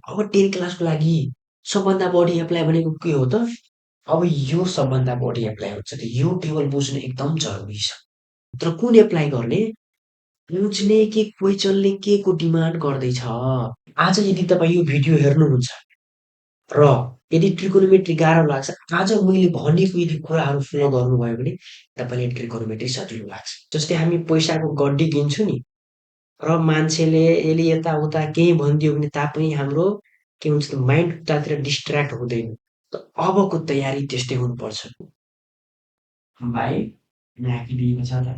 अब 10 क्लासको लागि सबभन्दा बढी एप्लाई भनेको के हो त? अब यो सबभन्दा बढी एप्लाई हुन्छ त यो टेबल बुझ्नु एकदम जरुरी छ। तर कुन एप्लाई गर्ने? बुझ्ने कि क्वेसनले के को डिमान्ड गर्दैछ। आज यदि तपाईँ यो भिडियो हेर्नुहुन्छ र यदि ट्रिकोनोमेट्री गाह्रो लाग्छ, आज मैले भनेको यदि कुराहरू फलो गर्नुभयो भने तपाईँले ट्रिकोनोमेट्री सजिलो लाग्छ। जस्तै हामी पैसाको गड्डी किन्छौँ नि र मान्छेले यसले यताउता केही भनिदियो भने तापनि हाम्रो के हुन्छ त माइन्ड उतातिर डिस्ट्र्याक्ट हुँदैन। त अबको तयारी त्यस्तै हुनुपर्छ। भाइ राखिदिएको छ त।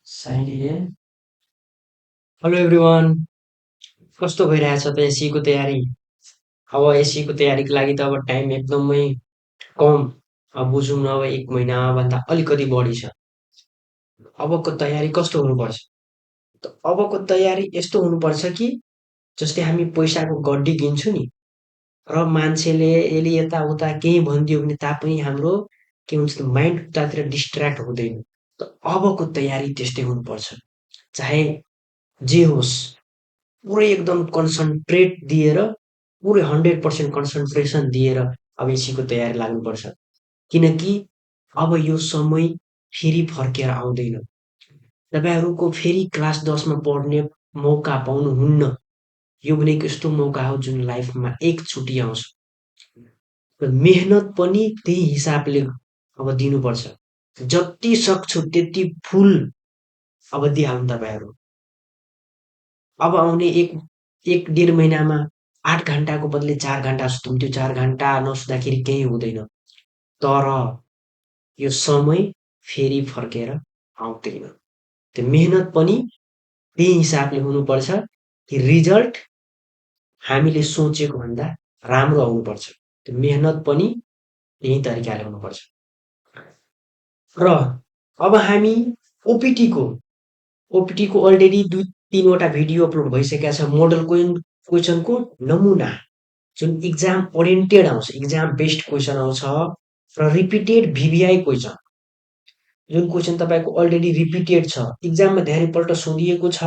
साइडले हेलो एभ्रिवान, कस्तो भइरहेछ त एसईको तयारी? अब एसईको तयारीको लागि त अब टाइम एकदमै कम, अब बुझौँ न अब 1 महिनाभन्दा अलिकति बढी छ। अबको तयारी कस्तो हुनुपर्छ? त अबको तयारी यस्तो हुनुपर्छ कि जस्तै हामी पैसाको गड्डी किन्छौँ नि र मान्छेले यसले यताउता केही भनिदियो भने तापनि हाम्रो के हुन्छ त माइन्ड उतातिर डिस्ट्र्याक्ट हुँदैन। त अबको तयारी त्यस्तै हुनुपर्छ। चाहे जे होस्, पुरै एकदम कन्सन्ट्रेट दिएर, पुरै 100% कन्सन्ट्रेसन दिएर अब एसीको तयारी लाग्नुपर्छ। किनकि अब यो समय फेरि फर्केर आउँदैन। तपाईँहरूको फेरि क्लास 10 मा पढ्ने मौका पाउनुहुन्न। यो भनेको यस्तो मौका हो जुन लाइफमा एकचोटि आउँछ। र मेहनत पनि त्यही हिसाबले अब दिनुपर्छ। जति सक्छु त्यति फुल अब दिइहाल्नु तपाईँहरू। अब आउने 1-1.5 महिनामा 8 घन्टाको बदले 4 घन्टा सुतौँ, त्यो 4 घन्टा नसुत्दाखेरि केही हुँदैन। तर यो समय फेरि फर्केर आउँदैन। त्यो मेहनत पनि त्यही हिसाबले हुनुपर्छ कि रिजल्ट हामीले सोचेको भन्दा राम्रो आउनुपर्छ। त्यो मेहनत पनि त्यही तरिकाले हुनुपर्छ। र अब हामी ओपिटीको अलरेडी 2-3 वटा भिडियो अपलोड भइसकेका छ। मोडल क्वेसनको नमुना जुन एक्जाम ओरिएन्टेड आउँछ, एक्जाम बेस्ड क्वेसन आउँछ र रिपिटेड भिभिआई क्वेसन जुन क्वेसन तपाईँको अलरेडी रिपिटेड छ, एक्जाममा धेरैपल्ट सोधिएको छ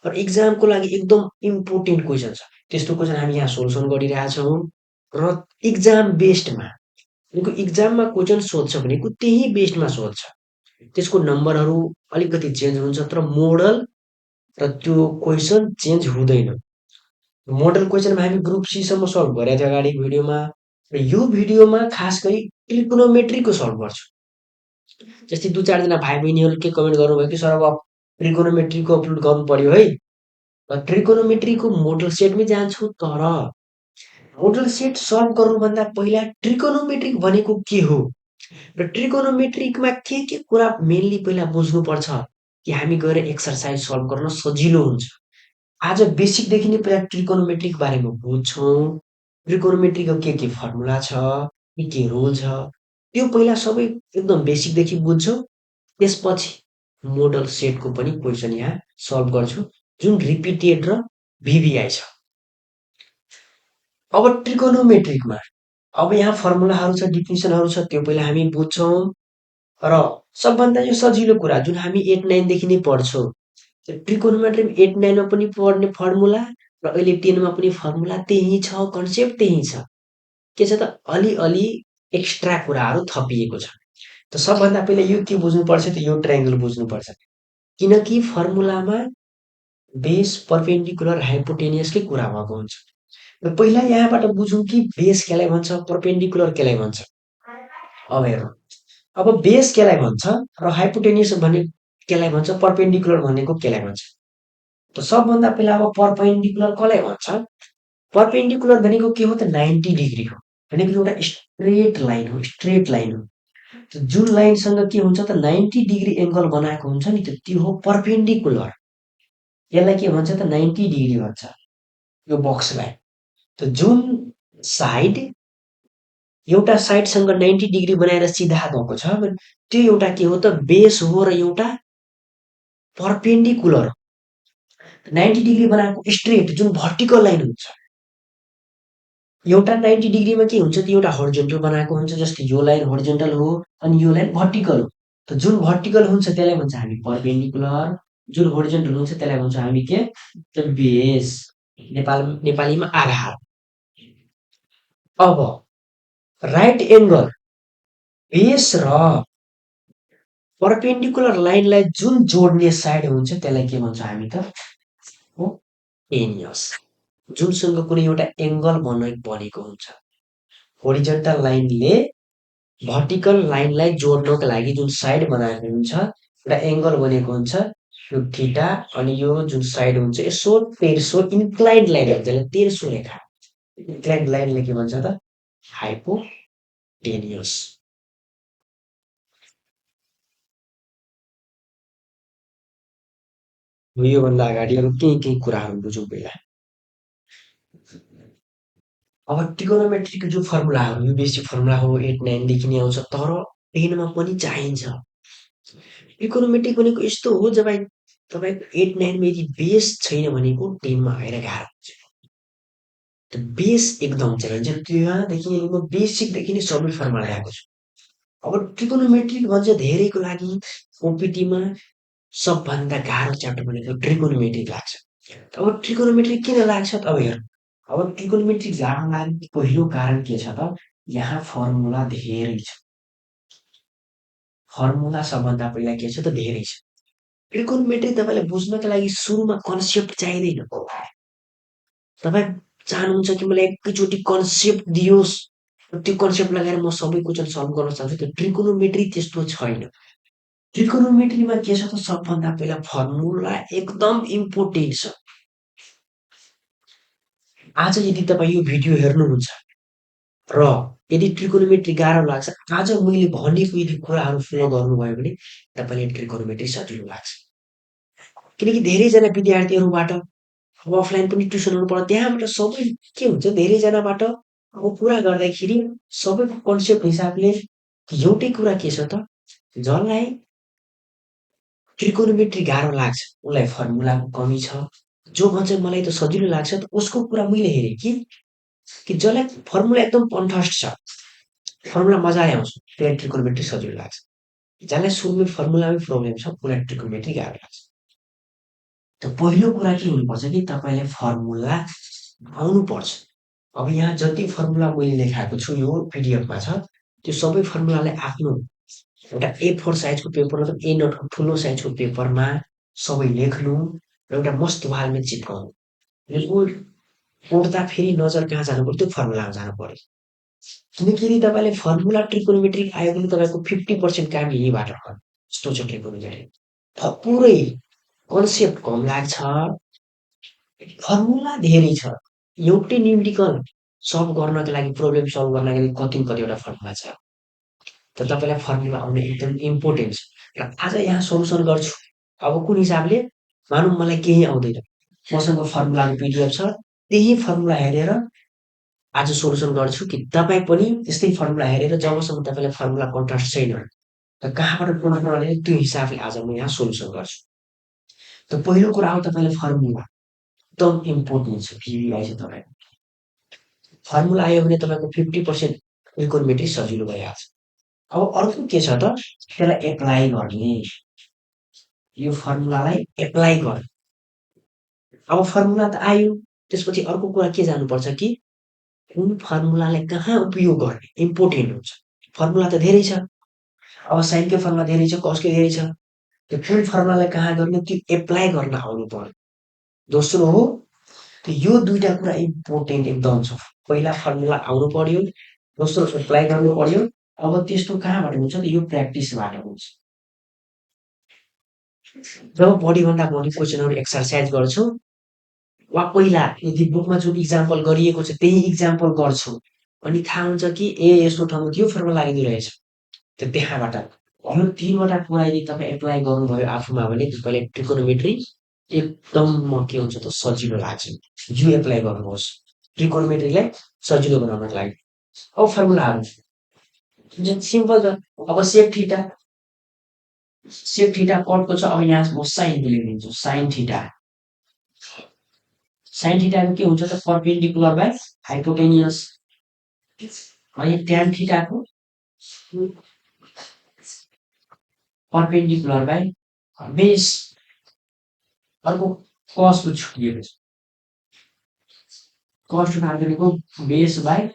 र एक्जामको लागि एकदम इम्पोर्टेन्ट क्वेसन छ। त्यस्तो क्वेसन हामी यहाँ सोल्युसन गरिरहेछौँ र एक्जाम बेस्डमा एक्जाममा क्वेसन सोध्छ भनेको त्यही बेस्डमा सोध्छ। त्यसको नम्बरहरू अलिकति चेन्ज हुन्छ तर मोडल र त्यो क्वेसन चेन्ज हुँदैन। मोडल क्वेसनमा हामी ग्रुप सी सम्म सल्भ गरेका थियौँ अगाडि भिडियोमा र यो भिडियोमा खास गरी ट्रिकोनोमेट्रीको सल्भ गर्छु। जस्तै 2-4 जना भाइ बहिनीहरूले के कमेन्ट गर्नुभयो कि सर अब ट्रिकोनोमेट्रीको अपलोड गर्नु पर्यो है। र ट्रिकोनोमेट्रीको मोडल सेटमै जान्छु, तर मोडल सेट सल्भ गर्नुभन्दा पहिला ट्रिकोनोमेट्रिक भनेको के हो र ट्रिकोनोमेट्रिकमा के कुरा मेनली पहिला बुझ्नुपर्छ कि हामी गएर एक्सरसाइज सल्भ गर्न सजिलो हुन्छ। आज बेसिकदेखि नै पहिला ट्रिकोनोमेट्रिक बारेमा बुझ्छौँ। ट्रिकोनोमेट्रीको के फर्मुला छ, के रुल छ, त्यो पहिला सबै एकदम बेसिकदेखि बुझ्छौँ। त्यसपछि मोडल सेटको पनि क्वेसन यहाँ सल्भ गर्छु जुन रिपिटेड र भिभिआई छ। अब ट्रिकोनोमेट्रिकमा अब यहाँ फर्मुलाहरू छ, डिफिनिसनहरू छ, त्यो पहिला हामी बुझ्छौँ र सबभन्दा यो सजिलो कुरा जुन हामी 8-9 देखि नै पढ्छौँ। ट्रिकोनोमेट्री 8-9 मा पनि पढ्ने फर्मुला र अहिले 10 मा पनि फर्मुला त्यही छ, कन्सेप्ट त्यही छ। के छ त अलिअलि एक्स्ट्रा कुराहरू थपिएको छ। त सबभन्दा पहिला यो के बुझ्नुपर्छ त यो ट्रायंगल बुझ्नुपर्छ। किनकि फर्मुलामा बेस, परपेन्डिकुलर, हाइपोटेनियसकै कुरा भएको हुन्छ। र पहिला यहाँबाट बुझौँ कि बेस केलाई भन्छ, परपेन्डिकुलर केलाई भन्छ। अब हेरौँ, अब बेस केलाई भन्छ र हाइपोटेनियस भन्ने केलाई भन्छ, परपेन्डिकुलर भनेको केलाई भन्छ। त सबभन्दा पहिला अब परपेन्डिकुलर कसलाई भन्छ? परपेन्डिकुलर भनेको के हो त 90 डिग्री हो। भनेको एउटा स्ट्रेट लाइन हो, स्ट्रेट लाइन हो। जुन लाइनसँग के हुन्छ त 90 डिग्री एंगल बनाएको हुन्छ नि त्यो हो परपेन्डिकुलर। यसलाई के भन्छ त 90 डिग्री भन्छ यो बक्सलाई। त जुन साइड एउटा साइडसँग 90 डिग्री बनाएर सिधा गएको छ त्यो एउटा के हो त बेस हो र एउटा परपेन्डिकुलर हो। 90 डिग्री बनाएको स्ट्रेट जुन भर्टिकल लाइन हुन्छ, एउटा 90 डिग्रीमा के हुन्छ त एउटा हरिजोन्टल बनाएको हुन्छ। जस्तै यो लाइन हरिजोन्टल हो अनि यो लाइन भर्टिकल हो। त जुन भर्टिकल हुन्छ त्यसलाई भन्छ हामी परपेन्डिकुलर, जुन हरिजोन्टल हुन्छ त्यसलाई भन्छ हामी के त बेस। नेपालीमा आधा हात। अब राइट एङ्गल बेस र परपेन्डिकुलर लाइनलाई जुन जोड्ने साइड हुन्छ त्यसलाई के भन्छ हामी त हो टेनियस। जुनसँग कुनै एउटा एङ्गल बनेको हुन्छ। होरिजेन्टल लाइनले भर्टिकल लाइनलाई जोड्नको लागि जुन साइड बनाएको हुन्छ एउटा एङ्गल बनेको हुन्छ यो थीटा अनि यो जुन साइड हुन्छ यसो तेर्सो इन्क्लाइन्ड लाइन हुन्छ त्यसलाई तेर्सो रेखा। इन्क्लाइन्ड लाइनले के भन्छ त हाइपोटेनियस। योभन्दा अगाडि अब केही कुराहरू बुझौँ पहिला। अब ट्रिगोनोमेट्रीको जो फर्मुलाहरू यो बेसिक फर्मुला हो 8 9 देखि नै आउँछ तर 10 मा पनि चाहिन्छ। ट्रिगोनोमेट्री भनेको यस्तो हो जब तपाईँको 8 9 मा यदि बेस छैन भनेको 10 मा आएर गाह्रो हुन्छ। त्यो बेस एकदम चाहिन्छ। त्यहाँदेखि म बेसिकदेखि नै सबै फर्मुला ल्याएको छु। अब ट्रिगोनोमेट्री भन्छ धेरैको लागि ओपिटीमा सबभन्दा गाह्रो च्याप्टर भनेको ट्रिगोनोमेट्री लाग्छ। अब ट्रिगोनोमेट्री किन लाग्छ त अब हेर अब ट्रिगोनोमेट्री गाह्रो लाग्ने पहिलो कारण के छ त यहाँ फर्मुला धेरै छ। फर्मुला सबभन्दा पहिला के छ त धेरै छ। ट्रिगोनोमेट्री तपाईँलाई बुझ्नका लागि सुरुमा कन्सेप्ट चाहिँदैन। तपाईँ चाहनुहुन्छ कि मलाई एकैचोटि कन्सेप्ट दियोस् त्यो कन्सेप्ट लगाएर म सबै क्वेसन सल्भ गर्न सक्छु त्यो ट्रिगोनोमेट्री त्यस्तो छैन। ट्रिगोनोमेट्रीमा के छ त सबभन्दा पहिला फर्मुला एकदम इम्पोर्टेन्ट छ। आज यदि तपाईँ यो भिडियो हेर्नुहुन्छ र यदि ट्रिगोनोमेट्री गाह्रो लाग्छ आज मैले भनेको यदि कुराहरू फलो गर्नुभयो भने तपाईँले ट्रिगोनोमेट्री सजिलो लाग्छ। किनकि धेरैजना विद्यार्थीहरूबाट अब अफलाइन पनि ट्युसनहरू पढ्छ त्यहाँबाट सबै के हुन्छ धेरैजनाबाट अब कुरा गर्दाखेरि सबैको कन्सेप्ट हिसाबले एउटै कुरा के छ त जसलाई ट्रिगोनोमेट्री गाह्रो लाग्छ उसलाई फर्मुलाको कमी छ। जो भन्छ मलाई त सजिलो लाग्छ त उसको कुरा मैले हेरेँ कि जसलाई फर्मुला एकदम कन्ठस्थ छ फर्मुला मजाले आउँछ त्यसलाई ट्रिगोनोमेट्री सजिलो लाग्छ। जसलाई सुरुमै फर्मुलामै प्रब्लम छ उसलाई ट्रिगोनोमेट्री गाह्रो लाग्छ। त पहिलो कुरा के हुनुपर्छ कि तपाईँलाई फर्मुला आउनुपर्छ। अब यहाँ जति फर्मुला मैले लेखाएको छु यो पिडिएफमा छ त्यो सबै फर्मुलालाई आफ्नो एउटा A4 साइजको पेपर अथवा A0 ठुलो साइजको पेपरमा सबै लेख्नु र एउटा मस्त वालमा चिपकाउनु। यो उड्दा फेरि नजर कहाँ जानु पर्यो त्यो फर्मुलामा जानु पर्यो। किनकि यदि तपाईँले फर्मुला ट्रिगोनोमेट्री आयो भने तपाईँको 50% काम यहीँबाट भयो। यस्तो छ ट्रिगोनोमेट्री। पुरै कन्सेप्ट कम लाग्छ फर्मुला धेरै छ। एउटै न्युमेरिकल सल्भ गर्नको लागि प्रब्लम सल्भ गर्नको लागि कतिवटा फर्मुला छ। त तपाईँलाई फर्मुला आउनु एकदम इम्पोर्टेन्ट छ। र आज यहाँ सोल्युसन गर्छु। अब कुन हिसाबले मानौँ मलाई केही आउँदैन मसँग फर्मुलाको पिडिएफ छ त्यही फर्मुला हेरेर आज सोल्युसन गर्छु कि तपाईँ पनि त्यस्तै फर्मुला हेरेर जबसम्म तपाईँलाई फर्मुला कन्ट्रास्ट छैन त कहाँबाट फर्मुला ल्यायो त्यो हिसाबले आज म यहाँ सोल्युसन गर्छु। त पहिलो कुरा हो तपाईँलाई फर्मुला एकदम इम्पोर्टेन्ट छ भिडिआई छ तपाईँको। फर्मुला आयो भने तपाईँको 50% ट्रिगोनोमेट्री सजिलो भइहाल्छ। अब अर्को के छ त त्यसलाई एप्लाई गर्ने यो फर्मुलालाई एप्लाई गर्ने। अब फर्मुला त आयो त्यसपछि अर्को कुरा के जानुपर्छ कि कुन फर्मुलालाई कहाँ उपयोग गर्ने इम्पोर्टेन्ट हुन्छ। फर्मुला त धेरै छ। अब साइनकै फर्मुला धेरै छ कसकै धेरै छ त्यो कुन फर्मुलालाई कहाँ गर्ने त्यो एप्लाई गर्न आउनु पर्यो। दोस्रो हो त यो दुईटा कुरा इम्पोर्टेन्ट एकदम छ। पहिला फर्मुला आउनु पर्यो दोस्रो एप्लाई गर्नु पर्यो। अब त्यस्तो कहाँबाट हुन्छ त यो प्र्याक्टिसबाट हुन्छ। जब बढीभन्दा बढी क्वेसनहरू एक्सर्साइज गर्छु वा पहिला यदि बुकमा जुन इक्जाम्पल गरिएको छ त्यही इक्जाम्पल गर्छु अनि थाहा हुन्छ कि यस्तो ठाउँमा यो फर्मुला लागिँदो रहेछ। त त्यहाँबाट यो तीनवटा कुरा यदि तपाईँ एप्लाई गर्नुभयो आफूमा भने तपाईँले ट्रिगोनोमेट्री एकदम के हुन्छ त सजिलो लाग्छ। यो एप्लाई गर्नुहोस् ट्रिगोनोमेट्रीलाई सजिलो बनाउनको लागि। अब फर्मुलाहरू सिम्पल छ। अब सेक थीटा कटको छ। अब यहाँ म साइन लेखिदिन्छु साइन थीटा। साइन थीटाको के हुन्छ त परपेन्डिकुलर बाइ हाइपोटेनियस। अनि ट्यान थीटाको परपेन्डिकुलर बाइ बेस। अर्को कसको छुटिएको छ कस्ट भनेको बेस बाई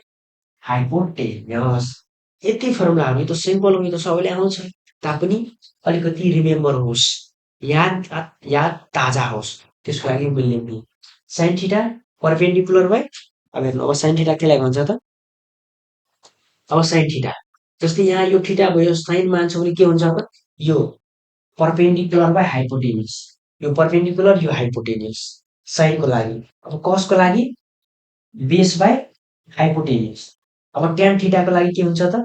हाइपोटेन्युस। यति फर्मुलाहरू त सिम्पल हो, यो त सबैले आउँछ। तापनि अलिकति रिमेम्बर होस्, याद ताजा होस्, त्यसको लागि मैले लेख्ने। साइन थीटा परपेन्डिकुलर बाई, अब हेर्नु अब साइन थीटा केलाई भन्छ त, अब साइन थीटा जस्तै यहाँ यो थीटा भयो, साइन मान्छ भने के हुन्छ त, यो परपेन्डिकुलर बाई हाइपोटेन्युस, यो परपेन्डिकुलर यो हाइपोटेन्युस साइनको लागि। अब कसको लागि बेस बाई हाइपोटेन्युस। अब ट्यान थीटाको लागि के हुन्छ त,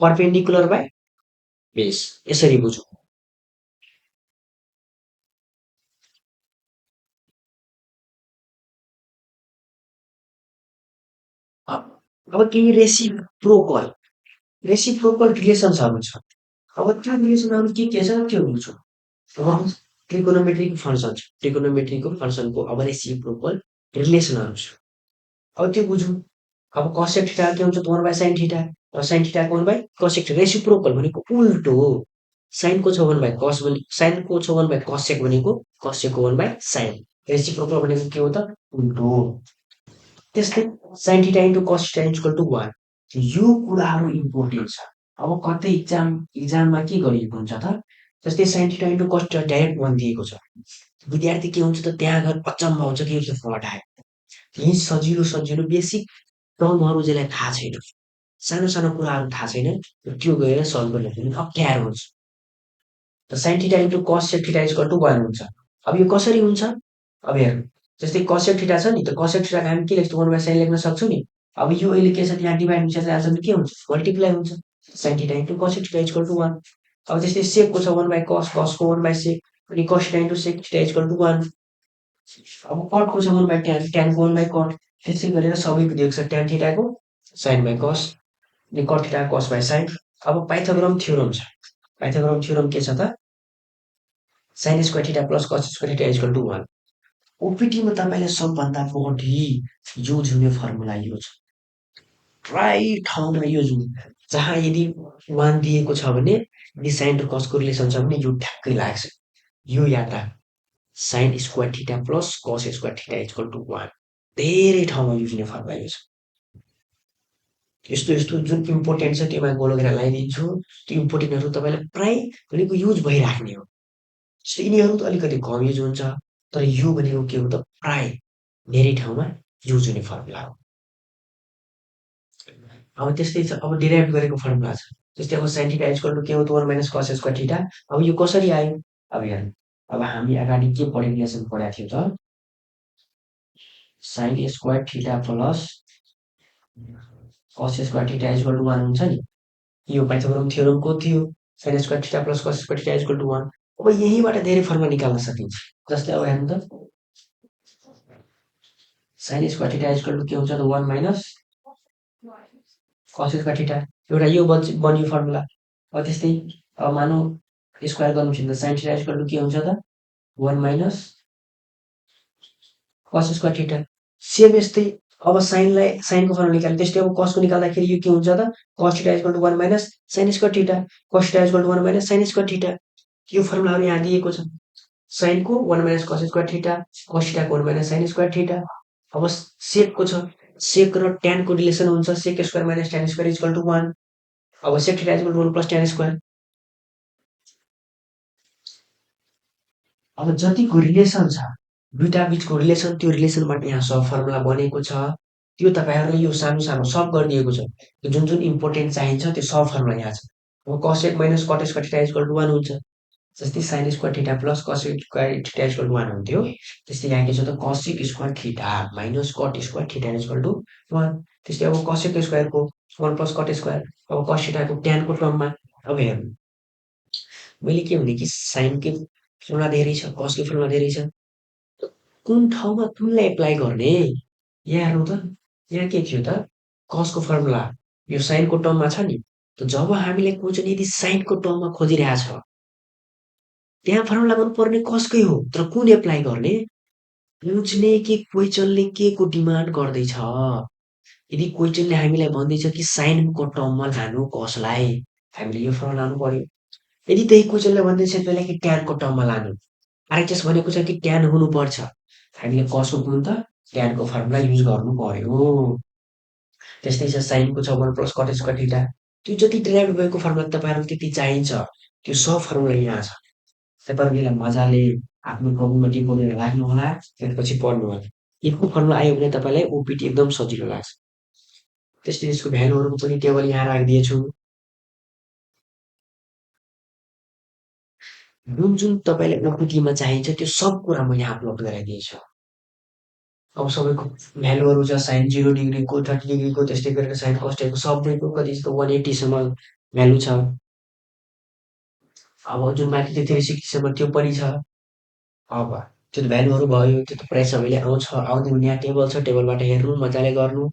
परपेन्डिकुलर बाई बेस। यसरी बुझौँ। अब केही रेसिप्रोकल रिलेसन्सहरू छ। अब त्यो रिलेसनहरू के छ त्यो बुझौँ। अब ट्रिकोनोमेट्रीको फङ्सनको अब रेसिप्रोकल रिलेसनहरू छ। अब त्यो बुझौँ। अब कसेक थीटा के हुन्छ त 1 बाई साइन थीटा। अब साइन थीटाको 1 बाई कसेक थीटा। रेसिप्रोकल भनेको उल्टो हो। साइनको छ 1 बाई कस भने साइनको छ 1 बाई कसेक भनेको कसेकको 1 बाई साइन। रेसिप्रोकल भनेको के हो त उल्टो हो। त्यस्तै sine theta into cos theta equal to 1। यो कुराहरू इम्पोर्टेन्ट छ। अब कतै इक्जाममा के गरिएको हुन्छ त, जस्तै sign theta into cos theta direct 1 दिएको छ। विद्यार्थी के हुन्छ त त्यहाँ गएर अचम्म हुन्छ के यो फर्मुला आयो। यही सजिलो बेसिक टर्महरू जसलाई थाहा छैन, सानो सानो कुराहरू थाहा छैन, त्यो गएर सल्भ गर्न पनि अप्ठ्यारो हुन्छ। त sine theta into cos theta equal to 1 हुन्छ। अब यो कसरी हुन्छ, अब हेर्नु जस्तै कसेक थीटा छ नि, त कसेक थीटाको हामी के लेख्छौँ 1 बाई साइन लेख्न सक्छौँ नि। अब यो अहिले के छ त्यहाँ डिभाइड हुन्छ आन्सर के हुन्छ मल्टिप्लाई हुन्छ। Sine theta into cosec theta equal to 1। अब त्यस्तै सेकको छ 1 बाई कस, कसको 1 बाई सेक, अनि cos theta into sec theta equal to 1। अब कटको छ 1 बाई ट्यान, ट्यानको 1 बाई कट, त्यसै गरेर सबैको दिएको छ ट्यान थीटाको साइन बाई कस, अनि कट थीटाको कस बाई साइन। अब पाइथागोरम थ्योरम छ। पाइथागोरम थ्योरम के छ त, sine square theta plus cos square theta equal to 1। ओपिटीमा तपाईँले सबभन्दा बढी युज हुने फर्मुला यो छ। प्राय ठाउँमा युज हुने, जहाँ यदि 1 दिएको छ भने यदि साइन र कसको रिलेसन छ भने यो ठ्याक्कै लाग्छ। यो याद राख, sine square theta plus cos square theta equal to 1। धेरै ठाउँमा युज हुने फर्मुला यो छ। यस्तो जुन इम्पोर्टेन्ट छ त्योमा गोल गरेर लगाइदिन्छु। त्यो इम्पोर्टेन्टहरू तपाईँलाई प्राय भनेको युज भइराख्ने हो। यिनीहरू त अलिकति कम युज हुन्छ, तर यो भनेको के हो त प्राय धेरै ठाउँमा युज हुने फर्मुला हो। अब त्यस्तै छ, अब डिराइभ गरेको फर्मुला छ। जस्तै अब साइन थीटा इक्वल टु के हो त 1 माइनस कस स्क्वायर थीटा। अब यो कसरी आयो, अब हेर्नु, अब हामी अगाडि के रिलेसन पढाएको थियो त, sine square theta plus cos square theta equal to 1 हुन्छ नि। यो पाइथागोरम थ्योरमको थियो, sine square theta plus cos square theta equal to 1। अब यहीँबाट धेरै फर्मुला निकाल्न सकिन्छ। जस्तै अब हेर्नु त, sine square theta equal to के हुन्छ त 1 माइनस कस स्क्वायर थीटा, एउटा यो बन्यो फर्मुला। अब त्यस्तै अब मानौँ स्क्वायर गर्नु छ भने साइन थीटा इक्वल टु के हुन्छ त 1 minus cos square theta. Same यस्तै अब साइनको फर्मुला निकाल्यो, त्यस्तै अब कसको निकाल्दाखेरि यो के हुन्छ त cos theta equal to 1 minus sine square theta, cos theta equal to 1 minus sine square theta. यो फर्मुलाहरू यहाँ दिएको छ। साइनको 1 minus cos square theta, cos थीटाको 1 माइनस साइन स्क्वायर थीटा। अब सेकको छ, सेक र ट्यानको रिलेसन हुन्छ sec square minus tan square equal to 1। अब sec theta equal to 1 plus tan square. अब जतिको रिलेसन छ दुईटा बीचको रिलेसन, त्यो रिलेसनबाट यहाँ सब फर्मुला बनेको छ। त्यो तपाईँहरूलाई यो सानो सानो सब गरिदिएको छ। जुन जुन इम्पोर्टेन्ट चाहिन्छ त्यो सब फर्मुला यहाँ छ। अब कस एक minus cot square theta equal to 1 हुन्छ। जस्तै sine square theta plus cos square theta equal to 1 हुन्थ्यो, त्यस्तै यहाँ के छ त cosec square theta minus cot square theta equal to 1। त्यस्तै अब कसेक स्क्वायरको 1 प्लस कट स्क्वायर, अब कस थीटाको ट्यानको टर्ममा। अब हेर्नु मैले के भने कि साइनकै फर्मुला धेरै छ, कसकै फर्मुला धेरै छ, कुन ठाउँमा कुनलाई एप्लाई गर्ने, यहाँ हेर्नु त, यहाँ के थियो त कसको फर्मुला यो साइनको टर्ममा छ नि। त जब हामीले क्वेसन यदि साइनको टर्ममा खोजिरहेछ त्यहाँ फर्मुला गर्नुपर्ने कसकै हो, तर कुन एप्लाई गर्ने, बुझ्ने कि क्वेसनले के को डिमान्ड गर्दैछ। यदि क्वेसनले हामीलाई भन्दैछ कि साइनको टर्ममा लानु कसलाई, हामीले यो फर्मुला लानु पर्यो। यदि त्यही क्वेसनले भन्दैछ त्यसलाई कि ट्यानको टर्ममा लानु, आरएचएस भनेको छ कि ट्यान हुनुपर्छ, हामीले कसको गुण त ट्यानको फर्मुला युज गर्नु पर्यो। त्यस्तै छ साइनको छ 1 प्लस कट स्क्वायर थीटा। त्यो जति डेराइभ भएको फर्मुला तपाईँहरूलाई त्यति चाहिन्छ। त्यो सब फर्मुला यहाँ छ। तपाईँहरू यसलाई मजाले आफ्नो कपीमा टिपेर राख्नुहोला, त्यसपछि पढ्नुहोला। यको फर्मुला आयो भने तपाईँलाई ओपिटी एकदम सजिलो लाग्छ। त्यस्तै यसको भ्यालुहरूको पनि टेबल यहाँ राखिदिएछु। जुन तपाईँलाई ओपिटीमा चाहिन्छ त्यो सब कुरा मैले अपलोड गराइदिएछु। अब सबैको भ्यालुहरू छ साइन 0 डिग्रीको 30 डिग्रीको त्यस्तै गरेर साइन कस्टेको सबैको कति छ 180 सम्म भ्यालु छ। अब जुन माथि त्यो 360 सम्म त्यो पनि छ। अब त्यो त भ्यालुहरू भयो, त्यो त प्रायः सबैले आउँछ आउँदैन यहाँ टेबल छ, टेबलबाट हेर्नु मजाले गर्नु।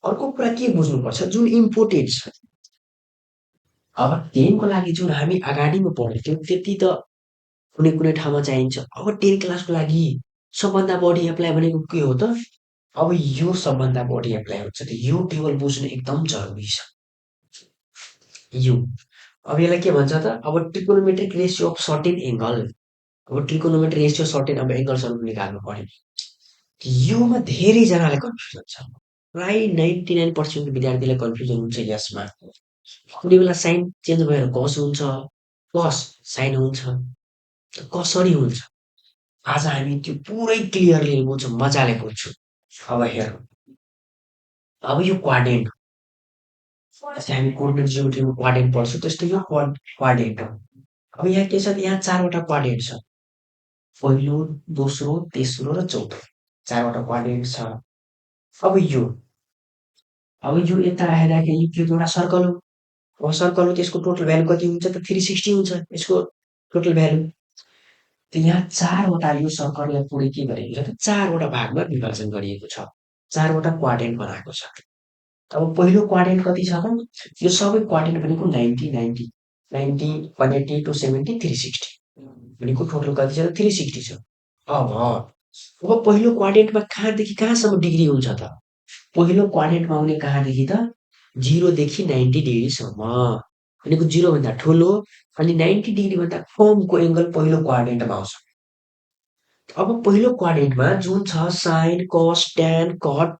अर्को कुरा के बुझ्नुपर्छ जुन इम्पोर्टेन्ट छ। अब 10 को लागि जुन हामी अगाडिमा पढ्यौँ त्यो त्यति त कुनै कुनै ठाउँमा चाहिन्छ। अब 10 क्लासको लागि सबभन्दा बढी एप्लाई भनेको के हो त? अब यो सबभन्दा बढी एप्लाई हुन्छ। त यो टेबल बुझ्नु एकदम जरुरी छ। यो अब यसलाई के भन्छ त? अब trigonometric ratio of certain angle. अब ट्रिकोनोमेट्रिक रेसियो सर्टेन अब एंगल्सहरु निकाल्नु पर्यो। योमा धेरैजनालाई कन्फ्युजन छ। प्राय 99% विद्यार्थीलाई कन्फ्युजन हुन्छ यसमा। कुनै बेला साइन चेन्ज भएर कस हुन्छ, कस साइन हुन्छ, कसरी हुन्छ? आज हामी त्यो पुरै क्लियरली बुझ्छौँ, मजाले बुझ्छौँ। अब हेरौँ। अब यो क्वाड्रेन्ट जस्तै हामी कोर्डिनेट जियोमेट्रीमा क्वाड्रेन्ट पढ्छौँ त्यस्तै यो क्वाड्रेन्ट हो। अब यहाँ के छ यहाँ 4 वटा क्वाड्रेन्ट छ। पहिलो, दोस्रो, तेस्रो र चौथो 4 वटा क्वाड्रेन्ट छ। अब यो यता आइराखेको यो एउटा सर्कल हो। अब सर्कल हो त्यसको टोटल भ्यालु कति हुन्छ त 360 हुन्छ यसको टोटल भ्यालु। त यहाँ 4 वटा यो सर्कललाई पुरै के गरिएको छ त 4 वटा भागमा विभाजन गरिएको छ। 4 वटा क्वाड्रेन्ट बनाएको छ। अब पहिलो क्वाड्रेन्ट कति छ त? यो सबै क्वाड्रेन्ट भनेको 90 90 90 180 270 360 भनेको टोटल कति छ त 360 छ। अब पहिलो क्वाड्रेन्टमा कहाँदेखि कहाँसम्म डिग्री हुन्छ त? पहिलो क्वाड्रेन्टमा आउने कहाँदेखि त 0 देखि 90 डिग्रीसम्म भनेको 0 भन्दा ठुलो अनि 90 डिग्री भन्दा कमको एंगल पहिलो क्वाड्रेन्टमा आउँछ। अब पहिलो क्वाड्रेन्टमा जुन छ साइन कस ट्यान कट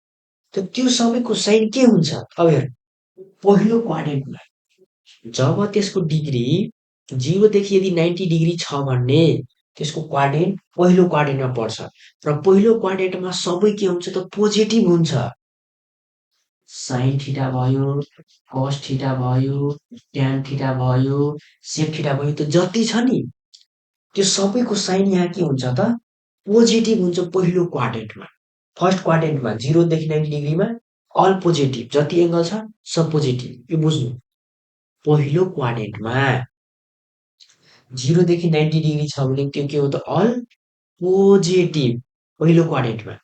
त त्यो सबैको साइन के हुन्छ? अब हेर पहिलो क्वाड्रेन्टमा जब त्यसको डिग्री 0 देखि यदि 90 डिग्री छ भने त्यसको क्वाड्रेन्ट पहिलो क्वाड्रेन्टमा पर्छ र पहिलो क्वाड्रेन्टमा सबै के हुन्छ त पोजिटिभ हुन्छ। साइन थीटा भयो, कस थीटा भयो, ट्यान थीटा भयो, सेक थीटा भयो त जति छ नि त्यो सबैको साइन यहाँ के हुन्छ त पोजिटिभ हुन्छ पहिलो क्वाड्रेन्टमा। फर्स्ट क्वाड्रेन्टमा 0 देखि 90 डिग्रीमा अल पोजिटिभ जति एंगल छ सब पोजिटिभ। यो बुझ्नु। पहिलो क्वाड्रेन्टमा 0 देखि 90 डिग्री छ भने त्यो के हो त अल पोजिटिभ पहिलो क्वाड्रेन्टमा।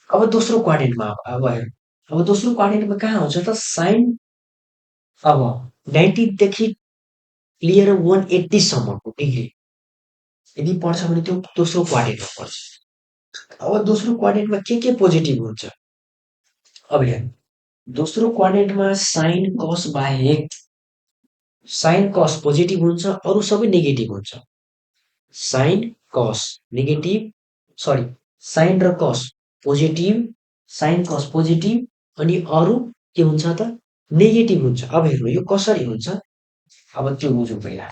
अब दोस्रो क्वाड्रेन्टमा अब हेर। अब दोस्रो क्वाड्रेन्टमा कहाँ हुन्छ त साइन अब 90 देखि लिएर 180 सम्मको डिग्री यदि पर्छ भने त्यो दोस्रो क्वाड्रेन्टमा पर्छ। अब दोस्रो क्वाड्रेन्टमा के पोजिटिभ हुन्छ? अब हेर दोस्रो क्वाड्रेन्टमा साइन कस बाहेक साइन कस पोजिटिभ हुन्छ अरु सबै नेगेटिभ हुन्छ। साइन कस नेगेटिभ सरी साइन र कस पोजिटिभ, साइन कस पोजिटिभ अनि अरु के हुन्छ त नेगेटिभ हुन्छ। अब हेर्नु यो कसरी हुन्छ? अब त्यो बुझौँ पहिला।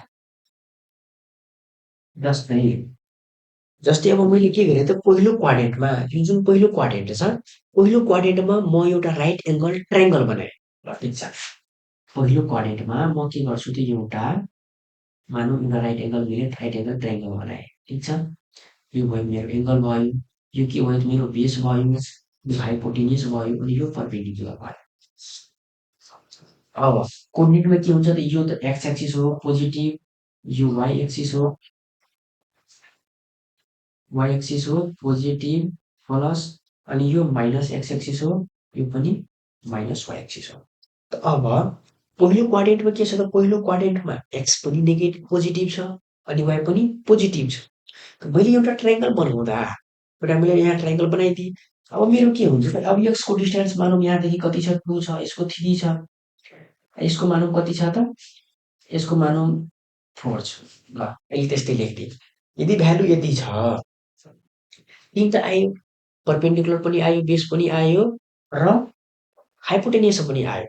जस्तै अब मैले के गरेँ त पहिलो क्वाड्रेन्टमा यो जुन पहिलो क्वाड्रेन्ट छ पहिलो क्वाड्रेन्टमा म एउटा राइट एंगल ट्रायंगल बनाएँ। ल ठिक छ। पहिलो क्वाड्रेन्टमा म के गर्छु त एउटा मानौँ एउटा राइट एंगल लिएर राइट एंगल ट्रायंगल बनाएँ। ठिक छ। यो भयो मेरो एंगल भयो, यो के भयो मेरो बेस भयो, यो हाइपोटेन्युस भयो अनि यो परपेन्डिकुलर भयो। अब कोर्डिनेटमा के हुन्छ त यो त एक्स एक्सिस हो पोजिटिभ, यो वाइ एक्सिस हो पोजिटिभ प्लस अनि यो माइनस एक्स एक्सिस हो यो पनि माइनस वाइ एक्सिस हो। त अब पहिलो क्वाड्रेन्टमा के छ त पहिलो क्वाड्रेन्टमा एक्स पनि नेगेटिभ पोजिटिभ छ अनि वाइ पनि पोजिटिभ छ। त मैले एउटा ट्रायंगल बनाउँदा एउटा मैले यहाँ ट्रायंगल बनाइदिएँ। अब मेरो के हुन्छ त अब एक्स को डिस्टेन्स मानौँ यहाँदेखि कति छ 2 छ यसको 3 छ यसको मानौँ कति छ त यसको मानौँ 4 छ। ल अहिले त्यस्तै लेखिदिएँ। यदि भ्यालु यति छ तीनटा आयो, परपेन्डिकुलर पनि आयो, बेस पनि आयो र हाइपोटेनियस पनि आयो।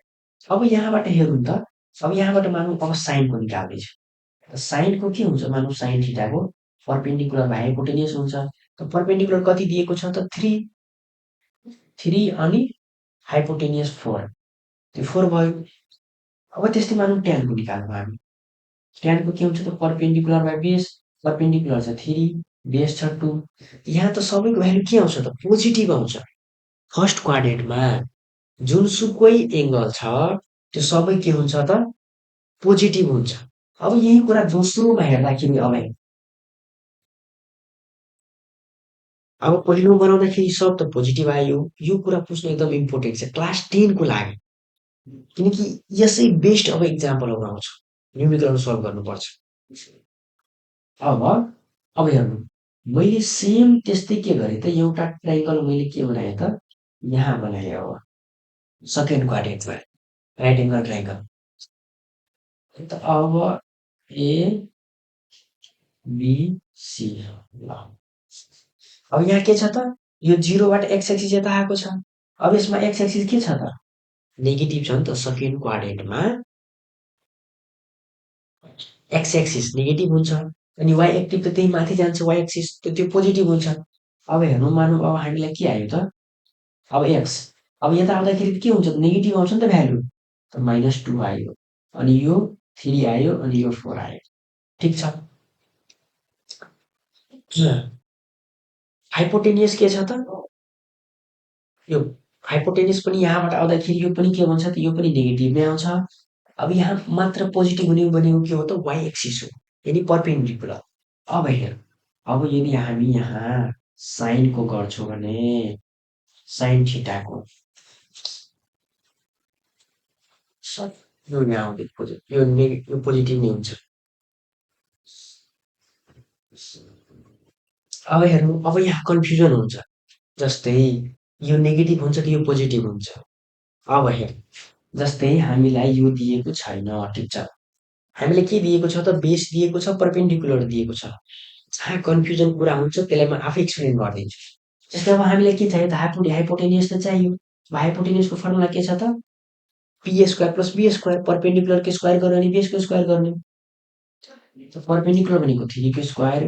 अब यहाँबाट हेरौँ त, अब यहाँबाट मानौँ अब साइनको निकाल्दैछु। साइनको के हुन्छ मानौँ साइन थीटाको परपेन्डिकुलर बाइ हाइपोटेनियस हुन्छ। त परपेन्डिकुलर कति दिएको छ त 3, 3 अनि हाइपोटेनियस 4, त्यो 4 भयो। अब त्यस्तै मानौँ ट्यानको निकाल्नु हामी। ट्यानको के हुन्छ त परपेन्डिकुलर बाइ बेस, परपेन्डिकुलर छ 3, बेस छ 2। यहाँ त सबैको भ्यालु के आउँछ त पोजिटिभ आउँछ। फर्स्ट क्वाड्रेन्टमा जुनसुकै एङ्गल छ त्यो सबै के हुन्छ त पोजिटिभ हुन्छ। अब यही कुरा दोस्रोमा हेर्दाखेरि अब पहिलो बनाउँदाखेरि सब त पोजिटिभ आयो। यो कुरा बुझ्नु एकदम इम्पोर्टेन्ट छ क्लास 10 को लागि। किनकि यसै बेस्ट अब इक्जाम्पलहरू आउँछ। न्युमेरिकल सल्भ गर्नुपर्छ। अब अब हेर्नु मैले सेम त्यस्तै के गरेँ त एउटा ट्रायङ्गल मैले के बनाएँ त यहाँ बनाएँ अब सेकेन्ड क्वाड्रेन्टमा राइट एङ्गल ट्रायङ्गल। त अब ए बी सी ल अब यहाँ के छ त यो 0 बाट एक्स एक्सिस यता आएको छ। अब यसमा एक्स एक्सिस के छ त नेगेटिभ छ नि त सेकेन्ड क्वाड्रेन्टमा एक्स एक्सिस नेगेटिभ हुन्छ अनि वाइ एक्टिभ त त्यही माथि जान्छ वाइ एक्सिस त्यो पोजिटिभ हुन्छ। अब हेर्नु मानौँ अब हामीलाई के आयो त अब एक्स अब यता आउँदाखेरि के हुन्छ नेगेटिभ आउँछ नि त भ्यालु त -2 आयो अनि यो 3 आयो अनि यो 4 आयो। ठिक छ। हाइपोटेनियस के छ त यो हाइपोटेनियस पनि यहाँबाट आउँदाखेरि यो पनि के भन्छ त यो पनि नेगेटिभ नै आउँछ। अब यहाँ मात्र पोजिटिभ हुने भनेको के हो त वाइ एक्सिस हो यानि परपेन्डिकुलर। अब हेर अब यदि हामी यहाँ साइनको गर्छौँ भने साइन थीटाको यो यहाँ आउँदै पोजिटिभ यो पोजिटिभ नै हुन्छ। अब हेर्नु अब यहाँ कन्फ्युजन हुन्छ जस्तै यो नेगेटिभ हुन्छ कि यो पोजिटिभ हुन्छ। अब हेर जस्तै हामीलाई यो दिएको छैन ठिक छ। हामीलाई के दिएको छ त बेस दिएको छ परपेन्डिकुलर दिएको छ। जहाँ कन्फ्युजन कुरा हुन्छ त्यसलाई म आफै एक्सप्लेन गरिदिन्छु। जस्तै अब हामीलाई के चाहियो त हाइपोटेनियस त चाहियो। हाइपोटेनियसको फर्मुला के छ त P square plus B square परपेन्डिकुलरको स्क्वायर गर्ने अनि बेसको स्क्वायर गर्ने। परपेन्डिकुलर भनेको 3 को स्क्वायर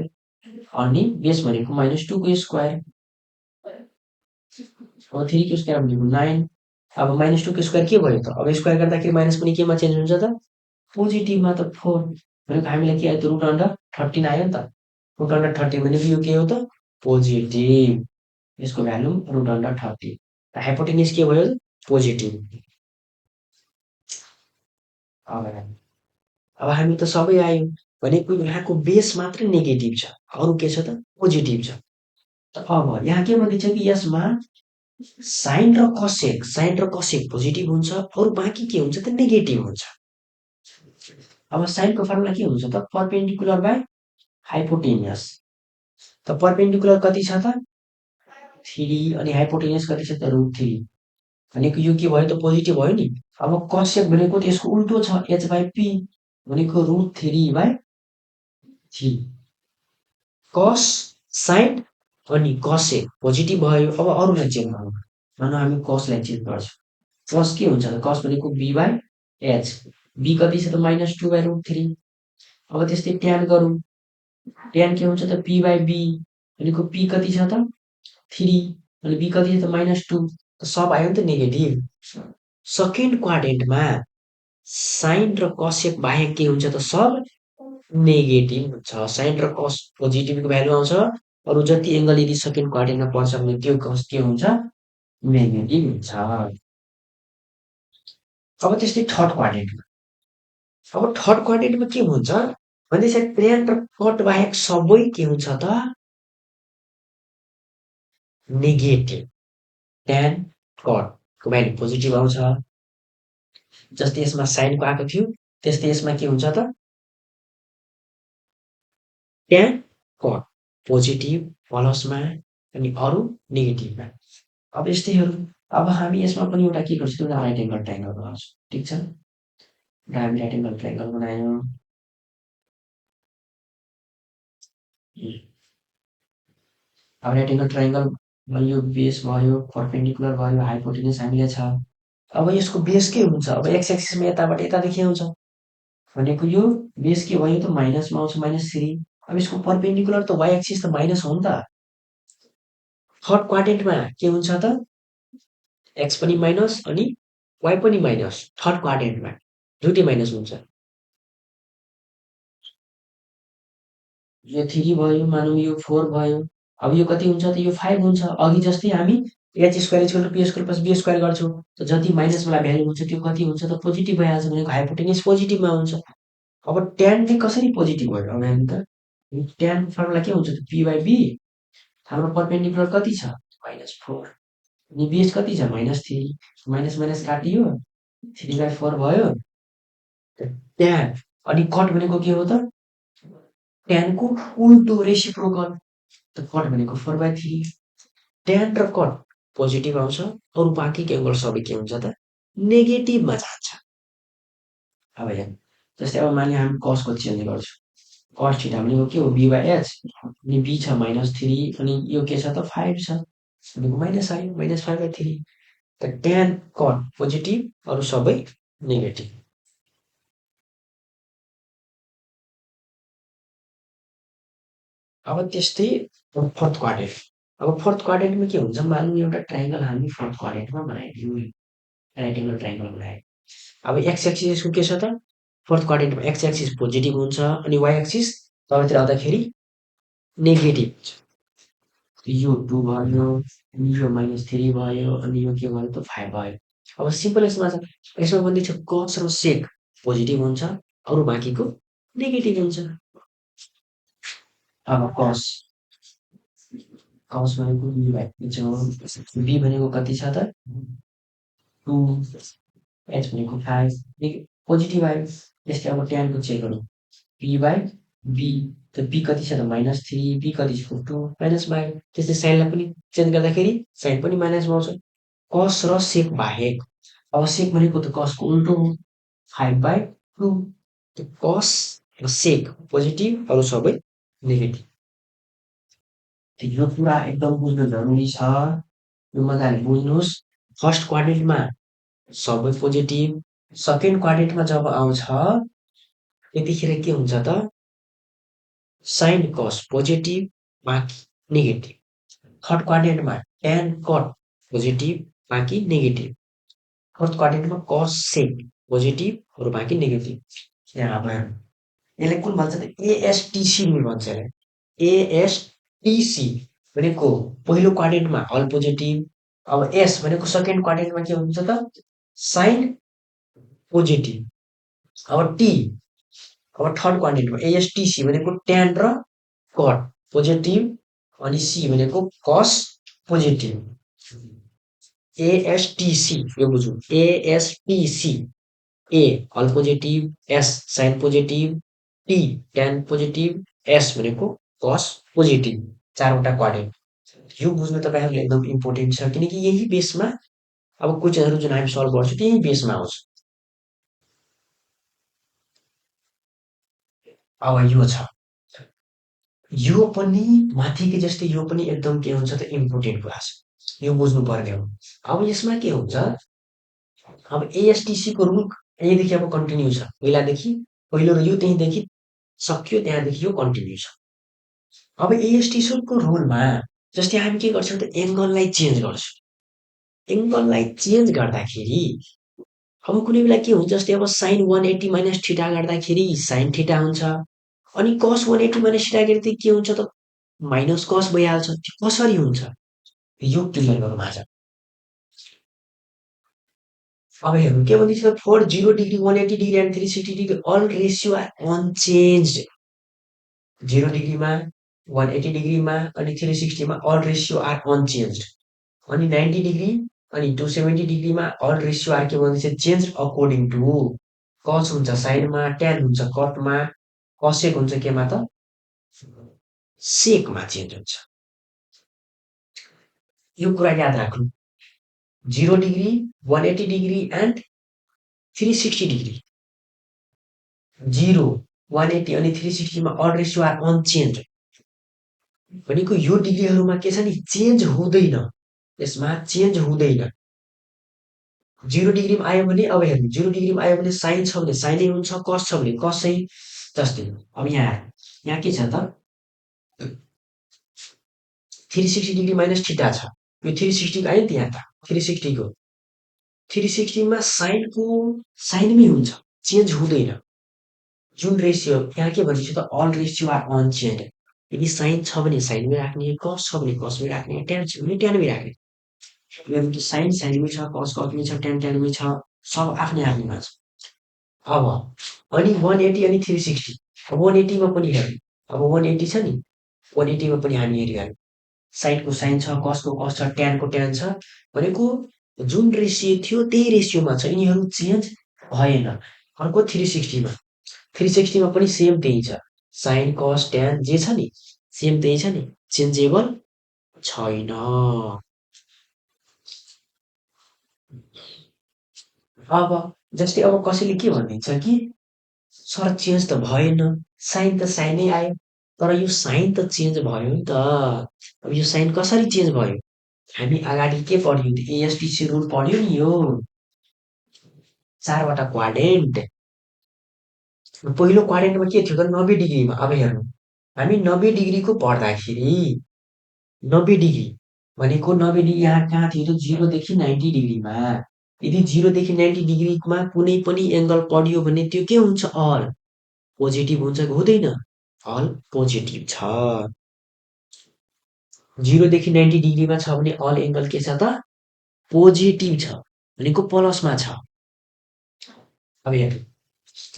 अनि बेस भनेको -2 को स्क्वायर। अब 3 को स्क्वायर भनेको 9 अब -2 को स्क्वायर के भयो त अब स्क्वायर गर्दाखेरि माइनस पनि केमा चेन्ज हुन्छ त पोजिटिभमा त 4 भनेको हामीलाई के आयो त रुट अन्डर 13 आयो नि त। रुट अन्डर 13 भनेको यो के हो त पोजिटिभ। यसको भ्यालु रुट अन्डर 13 हाइपोटेनियस के भयो पोजिटिभ। अब हामी त सबै आयो भनेको यहाँको बेस मात्र नेगेटिभ छ अरू के छ त पोजिटिभ छ। त अब यहाँ के भन्दैछ कि यसमा साइन र कसेक पोजिटिभ हुन्छ अरू बाँकी के हुन्छ त नेगेटिभ हुन्छ। अब साइनको फर्मुला के हुन्छ त परपेन्डिकुलर बाइ हाइपोटेनियस। त परपेन्डिकुलर कति छ त 3 अनि हाइपोटेनियस कति छ त √3 भनेको यो के भयो त पोजिटिभ भयो नि। अब कसेक भनेको त यसको उल्टो छ h/p भनेको √3/3 कस साइन अनि कसेक पोजिटिभ भयो। अब अरूलाई चेक गरौँ मानौँ हामी कसलाई चेक गर्छौँ। कस के हुन्छ त कस भनेको b/h b कति छ त -2/√3। अब त्यस्तै ट्यान गरौँ ट्यान के हुन्छ त p/b भनेको p कति छ त 3 अनि b कति छ त -2 सब आयो नि त नेगेटिभ। सेकेन्ड क्वाड्रेन्टमा साइन र कसेक बाहेक के हुन्छ त सब नेगेटिभ हुन्छ। साइन र कस पोजिटिभको भ्यालु आउँछ अरू जति एङ्गल यदि सेकेन्ड क्वाड्रेन्टमा पर्छ भने त्यो कस के हुन्छ नेगेटिभ हुन्छ। अब त्यस्तै थर्ड क्वाड्रेन्टमा अब थर्ड क्वाड्रेन्टमा के हुन्छ भनेपछि ट्यान र कट बाहेक सबै के हुन्छ त नेगेटिभ। ट्यान कटको भ्यालु पोजिटिभ आउँछ जस्तै यसमा साइनको आएको थियो त्यस्तै यसमा के हुन्छ त ट्यान कट पोजिटिभ प्लसमा अनि अरू नेगेटिभमा। अब यस्तै हेरौँ अब हामी यसमा पनि एउटा के गर्छौँ एउटा राइट एङ्गल ट्रायङ्गल बनाउँछौँ ठिक छ। हामी राइट एङ्गल ट्रायङ्गल बनायौँ अब राइट एङ्गल ट्रायङ्गल भयो, बेस भयो, पर्पेन्डिकुलर भयो, हाइपोटेन्युस हामीलाई छ। अब यसको बेस के हुन्छ? अब एक्स एक्सिसमा यताबाट यतादेखि आउँछ भनेको यो बेस के भयो त माइनसमा आउँछ -3। अब यसको पर्पेन्डिकुलर त वाइ एक्सिस त माइनस हो नि त। थर्ड क्वाड्रेन्टमा के हुन्छ त एक्स पनि माइनस अनि वाइ पनि माइनस थर्ड क्वाड्रेन्टमा दुइटै माइनस हुन्छ। यो 3 भयो मानौँ यो 4 भयो। अब यो कति हुन्छ त यो 5 हुन्छ। अघि जस्तै हामी H square equal to P square plus B square गर्छौँ। त जति माइनसवाला भ्यालु हुन्छ त्यो कति हुन्छ त पोजिटिभ भइहाल्छ भनेको हाइपोटेन्युस पोजिटिभमा हुन्छ। अब ट्यान चाहिँ कसरी पोजिटिभ भयो अब हेर्नु त। ट्यानको फर्मुला के हुन्छ त पी बाई बी। हाम्रो पर्पेन्डिकुलर कति छ -4 अनि बेस कति छ -3 माइनस माइनस काटियो 3/4 भयो। ट्यान अनि कट भनेको के हो त ट्यानको उल्टो रेसिप्रोकल। त कट भनेको 4/3 ट्यान र कट पोजिटिभ आउँछ अरू बाँकी एङ्गल सबै के हुन्छ त नेगेटिभमा जान्छ। अब हेर्नु जस्तै अब मानिलिउँ हामी कसको चेन्ज गर्छौँ कस थीटा भनेको के हो बी बाई एच अनि बी छ -3 अनि यो के छ त 5 छ भनेको माइनस आयो -5/3। त ट्यान कट पोजिटिभ अरू सबै नेगेटिभ। अब त्यस्तै फोर्थ क्वाड्रेन्ट। अब फोर्थ क्वाड्रेन्टमा के हुन्छ मानौँ एउटा ट्रायङ्गल हामी फोर्थ क्वाड्रेन्टमा बनाइदियौँ राइट एङ्गल ट्रायङ्गल बनायो। अब एक्स एक्सिसको के छ त फोर्थ क्वाड्रेन्टमा एक्स एक्सिस पोजिटिभ हुन्छ अनि वाइ एक्सिस तलतिर आउँदाखेरि नेगेटिभ हुन्छ। यो 2 भयो अनि यो -3 भयो अनि यो के भयो त 5 भयो। अब सिम्पल यसमा छ यसमा भन्दैछ कस र सेक पोजिटिभ हुन्छ अरू बाँकीको नेगेटिभ हुन्छ। अब कस कस भनेको बी बाई जो बी भनेको कति छ त 2 एच भनेको 5 पोजिटिभ आयो। त्यस्तै अब ट्यानको चेक गरौँ पी बाई बी त बी कति छ त -3 बी कति छ 2 माइनसमा आयो। त्यस्तै साइनलाई पनि चेन्ज गर्दाखेरि साइन पनि माइनसमा आउँछ कस र सेक बाहेक। अब सेक भनेको त कसको उल्टो हो 5/2 कस र सेक पोजिटिभ अरू सबै नेगेटिभ। यो कुरा एकदम बुझ्नु जरुरी छ। यो मजाले बुझ्नुहोस्। फर्स्ट क्वाड्रेन्टमा सबै पोजिटिभ सेकेन्ड क्वाड्रेन्टमा जब आउँछ त्यतिखेर के हुन्छ त साइन कस पोजिटिभ बाँकी नेगेटिभ। थर्ड क्वाड्रेन्टमा ट्यान कट पोजिटिभ बाँकी नेगेटिभ। फोर्थ क्वाड्रेन्टमा कस सेक पोजिटिभ अरू बाँकी नेगेटिभ। यहाँ अब यसलाई कुन भन्छ त एएसटिसी भन्छ यसलाई एएसटिसी भनेको पहिलो क्वाड्रेन्टमा अल पोजिटिभ। अब एस भनेको सेकेन्ड क्वाड्रेन्टमा के हुन्छ त साइन पोजिटिभ। अब टी अब थर्ड क्वाड्रेन्टमा एएसटिसी भनेको ट्यान र कट पोजिटिभ अनि सी भनेको कस पोजिटिभ। एएसटिसी यो बुझौँ ASTC A all positive S sine positive T tan positive S भनेको कस पोजिटिभ चारवटा क्वाड्रेन्ट। यो बुझ्नु तपाईँहरूले एकदम इम्पोर्टेन्ट छ किनकि यही बेसमा अब क्वेसनहरू जुन हामी सल्भ गर्छौँ त्यही बेसमा आउँछ। अब यो छ यो पनि माथिकै जस्तै यो पनि एकदम के हुन्छ त इम्पोर्टेन्ट कुरा छ यो बुझ्नुपर्ने हो। अब यसमा के हुन्छ अब एएसटिसीको रुल यहीँदेखि अब कन्टिन्यू छ पहिलादेखि पहिलो र यो त्यहीँदेखि सक्यो त्यहाँदेखि यो कन्टिन्यू छ। अब एएसटिसीको रुलमा जस्तै हामी के गर्छौँ त एङ्गललाई चेन्ज गर्छौँ। एङ्गललाई चेन्ज गर्दाखेरि अब कुनै बेला के हुन्छ जस्तै अब साइन 180 माइनस थीटा गर्दाखेरि साइन थीटा हुन्छ अनि कस 180 माइनस थीटा गर्दा के हुन्छ त माइनस कस भइहाल्छ। त्यो कसरी हुन्छ यो क्लियर गरौँ आज। अब हेर्नु के भन्दैछ त for 0 degree 180 degree and 360 degree all ratio are unchanged. 0 डिग्रीमा 180 डिग्रीमा अनि 360मा अल रेसियो आर अनचेन्ज्ड अनि 90 डिग्री अनि 270 डिग्रीमा अल रेसियो आर के भन्दैछ चेन्ज अकर्डिङ टु कस हुन्छ साइनमा ट्यान हुन्छ कटमा कसेक हुन्छ केमा त सेकमा चेन्ज हुन्छ। यो कुरा याद राख्नु 0 डिग्री 180 डिग्री एन्ड 360 डिग्री 0 180 अनि 360मा अल रेसियो आर अनचेन्ज भनेको यो डिग्रीहरूमा के छ नि चेन्ज हुँदैन। यसमा चेन्ज हुँदैन। 0 डिग्रीमा आयो भने अब हेर्नु 0 डिग्रीमा आयो भने साइन छ भने साइनै हुन्छ, कस छ भने कसै। जस्तै अब यहाँ के छ त 360 डिग्री माइनस थीटा छ। यो 360 को आयो नि त यहाँ त 360 को 360 मा साइनको साइनमै हुन्छ, चेन्ज हुँदैन। जुन रेसियो यहाँ के भनेको छ त अल रेसियो आर अनचेन्ज। यदि साइन छ भने साइनमै राख्ने, कस छ भने कसमै राख्ने, ट्यान छ भने ट्यानमै राख्ने। मेरो त साइन साइनमै छ, कस कसमै छ, ट्यान ट्यानमै छ, सब आफ्नै आफ्नैमा छ। अब अनि 180 अनि 360 अब 180 मा पनि हेर्नु। अब 180 छ नि 180 मा पनि हामी हेरिहाल्यौँ। साइनको साइन छ, कसको कस छ, ट्यानको ट्यान छ भनेको जुन रेसियो थियो त्यही रेसियोमा छ, यिनीहरू चेन्ज भएन। अर्को 360 मा 360 मा पनि सेम त्यही छ। साइन कस ट्यान जे छ नि सेम त्यही छ नि, चेन्जेबल छैन। अब जस्तै अब कसैले के भनिदिन्छ कि सर चेन्ज त भएन, साइन त साइनै आयो। तर यो साइन त चेन्ज भयो नि त। अब यो साइन कसरी चेन्ज भयो? हामी अगाडि के पढ्यौँ त एएसटिसी रुल पढ्यौँ नि यो 4 वटा क्वाड्रेन्ट। पहिलो क्वाड्रेन्टमा के थियो त 90 डिग्रीमा। अब हेर्नु हामी 90 डिग्रीको पढ्दाखेरि 90 डिग्री भनेको 90 डिग्री यहाँ कहाँ थियो त 0 देखि 90 डिग्रीमा। यदि 0 देखि 90 डिग्रीमा कुनै पनि एङ्गल पढ्यो भने त्यो के हुन्छ अल पोजिटिभ हुन्छ कि हुँदैन? अल पोजिटिभ छ। 0 देखि 90 डिग्रीमा छ भने अल एङ्गल के छ त पोजिटिभ छ भनेको प्लसमा छ। अब हेर्नु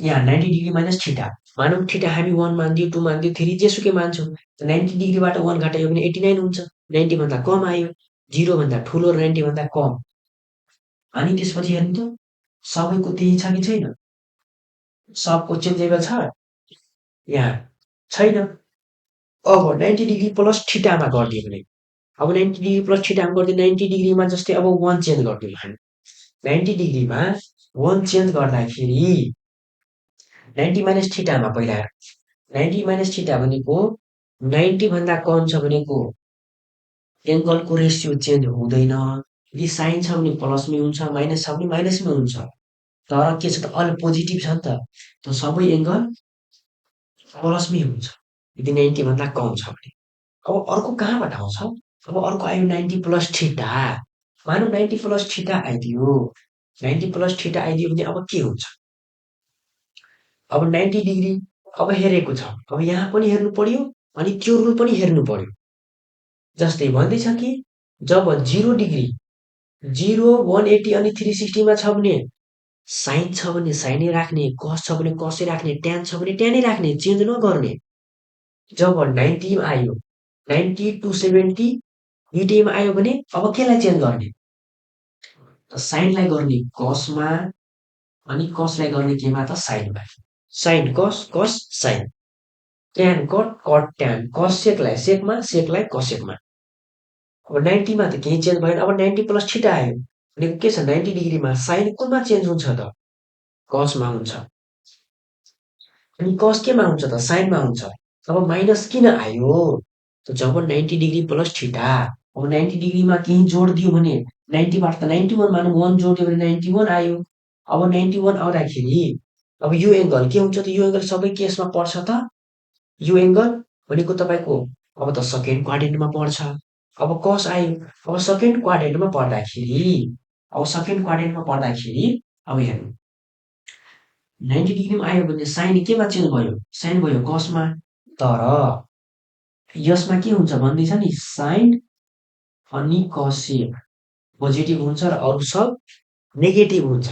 यहाँ 90 डिग्री माइनस थीटा मानौँ थीटा हामी 1 मानिदियो 2 मानिदियो 3 जेसुकै मान्छौँ। 90 डिग्रीबाट 1 घटायो भने 89 हुन्छ। 90 भन्दा कम आयो। 0 भन्दा ठुलो र 90 भन्दा कम। अनि त्यसपछि हेर्नु त सबैको त्यही छ कि छैन? सबको चेन्जेबल छ? यहाँ छैन। अब 90 डिग्री प्लस थीटामा गरिदियो भने अब 90 डिग्री प्लस थीटामा गरिदियो 90 डिग्रीमा जस्तै अब 1 चेन्ज गरिदिउँ हामी। 90 डिग्रीमा 1 चेन्ज गर्दाखेरि 90 माइनस थीटामा पहिला 90 माइनस थीटा भनेको 90 भन्दा कम छ भनेको एङ्गलको रेसियो चेन्ज हुँदैन। यदि साइन छ भने प्लसमै हुन्छ, माइनस छ भने माइनसमै हुन्छ। तर के छ त अल पोजिटिभ छ नि त। त सबै एङ्गल प्लसमै हुन्छ। यदि 90 भन्दा कम छ भने। अब अर्को कहाँबाट आउँछ? अब अर्को आयो 90 प्लस थीटा। मानौँ 90 प्लस थीटा आइदियो। 90 प्लस थीटा आइदियो भने अब के हुन्छ? अब 90 डिग्री अब हेरेको छ। अब यहाँ पनि हेर्नु पर्यो अनि त्यो रुल पनि हेर्नु पर्यो। जस्तै भन्दैछ कि जब 0 डिग्री 0, 180 अनि 360 मा छ भने साइन छ भने साइनै राख्ने, कस छ भने कसै राख्ने, ट्यान छ भने ट्यानै राख्ने, चेन्ज नगर्ने। जब 90 मा आयो 90 टु 70 दुईटैमा आयो भने अब केलाई चेन्ज गर्ने? साइनलाई गर्ने कसमा अनि कसलाई गर्ने केमा त साइनमा। Sine cos cos sine tan cot cot tan cos सेकलाई सेकमा सेकलाई कसेकमा। अब 90 मा त केही चेन्ज भएन। अब 90 प्लस थीटा आयो भनेको के छ 90 डिग्रीमा साइन कुनमा चेन्ज हुन्छ त कसमा हुन्छ। अनि कस केमा हुन्छ त साइनमा हुन्छ। अब माइनस किन आयो? त जब 90 डिग्री प्लस थीटा अब 90 डिग्रीमा केही जोड दियो भने 90 बाट त 91 मानौँ 1 जोड्यो भने 91 आयो। अब 91 आउँदाखेरि अब यो एङ्गल के हुन्छ त यो एङ्गल सबै केसमा पर्छ त यो एङ्गल भनेको तपाईँको अब त सेकेन्ड क्वाड्रेन्टमा पर्छ। अब कस आयो अब सेकेन्ड क्वाड्रेन्टमा पर्दाखेरि अब हेर्नु 90 डिग्रीमा आयो भने साइन केमा चेन्ज भयो? साइन भयो कसमा। तर यसमा के हुन्छ भन्दैछ नि साइन अनि कसेक पोजिटिभ हुन्छ र अरू सब नेगेटिभ हुन्छ।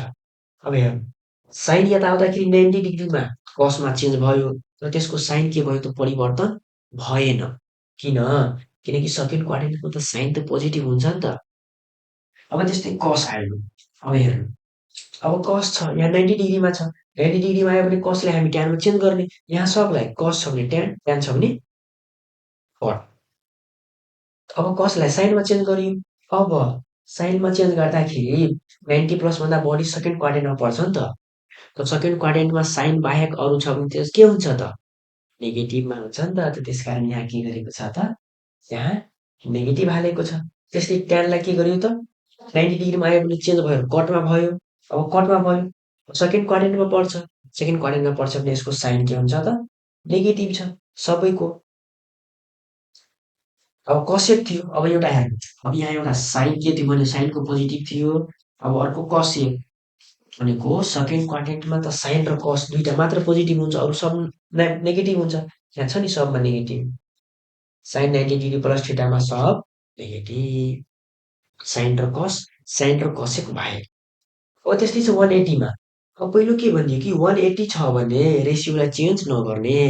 अब हेर्नु साइन यता आउँदाखेरि 90 डिग्रीमा कसमा चेन्ज भयो र त्यसको साइन के भयो त परिवर्तन भएन। किन? किनकि सेकेन्ड क्वाड्रेन्टको त साइन त पोजिटिभ हुन्छ नि त। अब त्यस्तै कस आयो। अब हेर्नु अब कस छ यहाँ 90 डिग्रीमा छ। 90 डिग्रीमा आयो भने कसलाई हामी ट्यानमा चेन्ज गर्ने। यहाँ सबलाई कस छ भने ट्यान, ट्यान छ भने कट। अब कसलाई साइनमा चेन्ज गरियो। अब साइनमा चेन्ज गर्दाखेरि 90 प्लस भन्दा बढी सेकेन्ड क्वाड्रेन्टमा पर्छ नि त। त सेकेन्ड क्वाड्रेन्टमा साइन बाहेक अरू छ भने त्यस के हुन्छ त नेगेटिभमा हुन्छ नि त। त्यसकारण यहाँ के गरेको छ त यहाँ नेगेटिभ हालेको छ। त्यस्तै ट्यानलाई के गर्यो त 90 डिग्रीमा आयो भने चेन्ज भयो, कटमा भयो। अब कटमा भयो, सेकेन्ड क्वाड्रेन्टमा पर्छ। सेकेन्ड क्वाड्रेन्टमा पर्छ भने यसको साइन के हुन्छ त? नेगेटिभ छ सबैको। अब कसेक थियो, अब एउटा हेर्नु, अब यहाँ एउटा साइन के थियो भने साइनको पोजिटिभ थियो। अब अर्को कसेक भनेको सेकेन्ड क्वाड्रेन्टमा त साइन र कस दुईटा मात्र पोजिटिभ हुन्छ, अरू सब नेगेटिभ हुन्छ। यहाँ छ नि सबमा नेगेटिभ। साइन 90 डिग्री प्लस थिटामा सब नेगेटिभ। साइन र कसेक बाहेक। अब त्यस्तै छ 180 मा। अब पहिलो के भनिदियो कि 180 छ भने रेसियोलाई चेन्ज नगर्ने।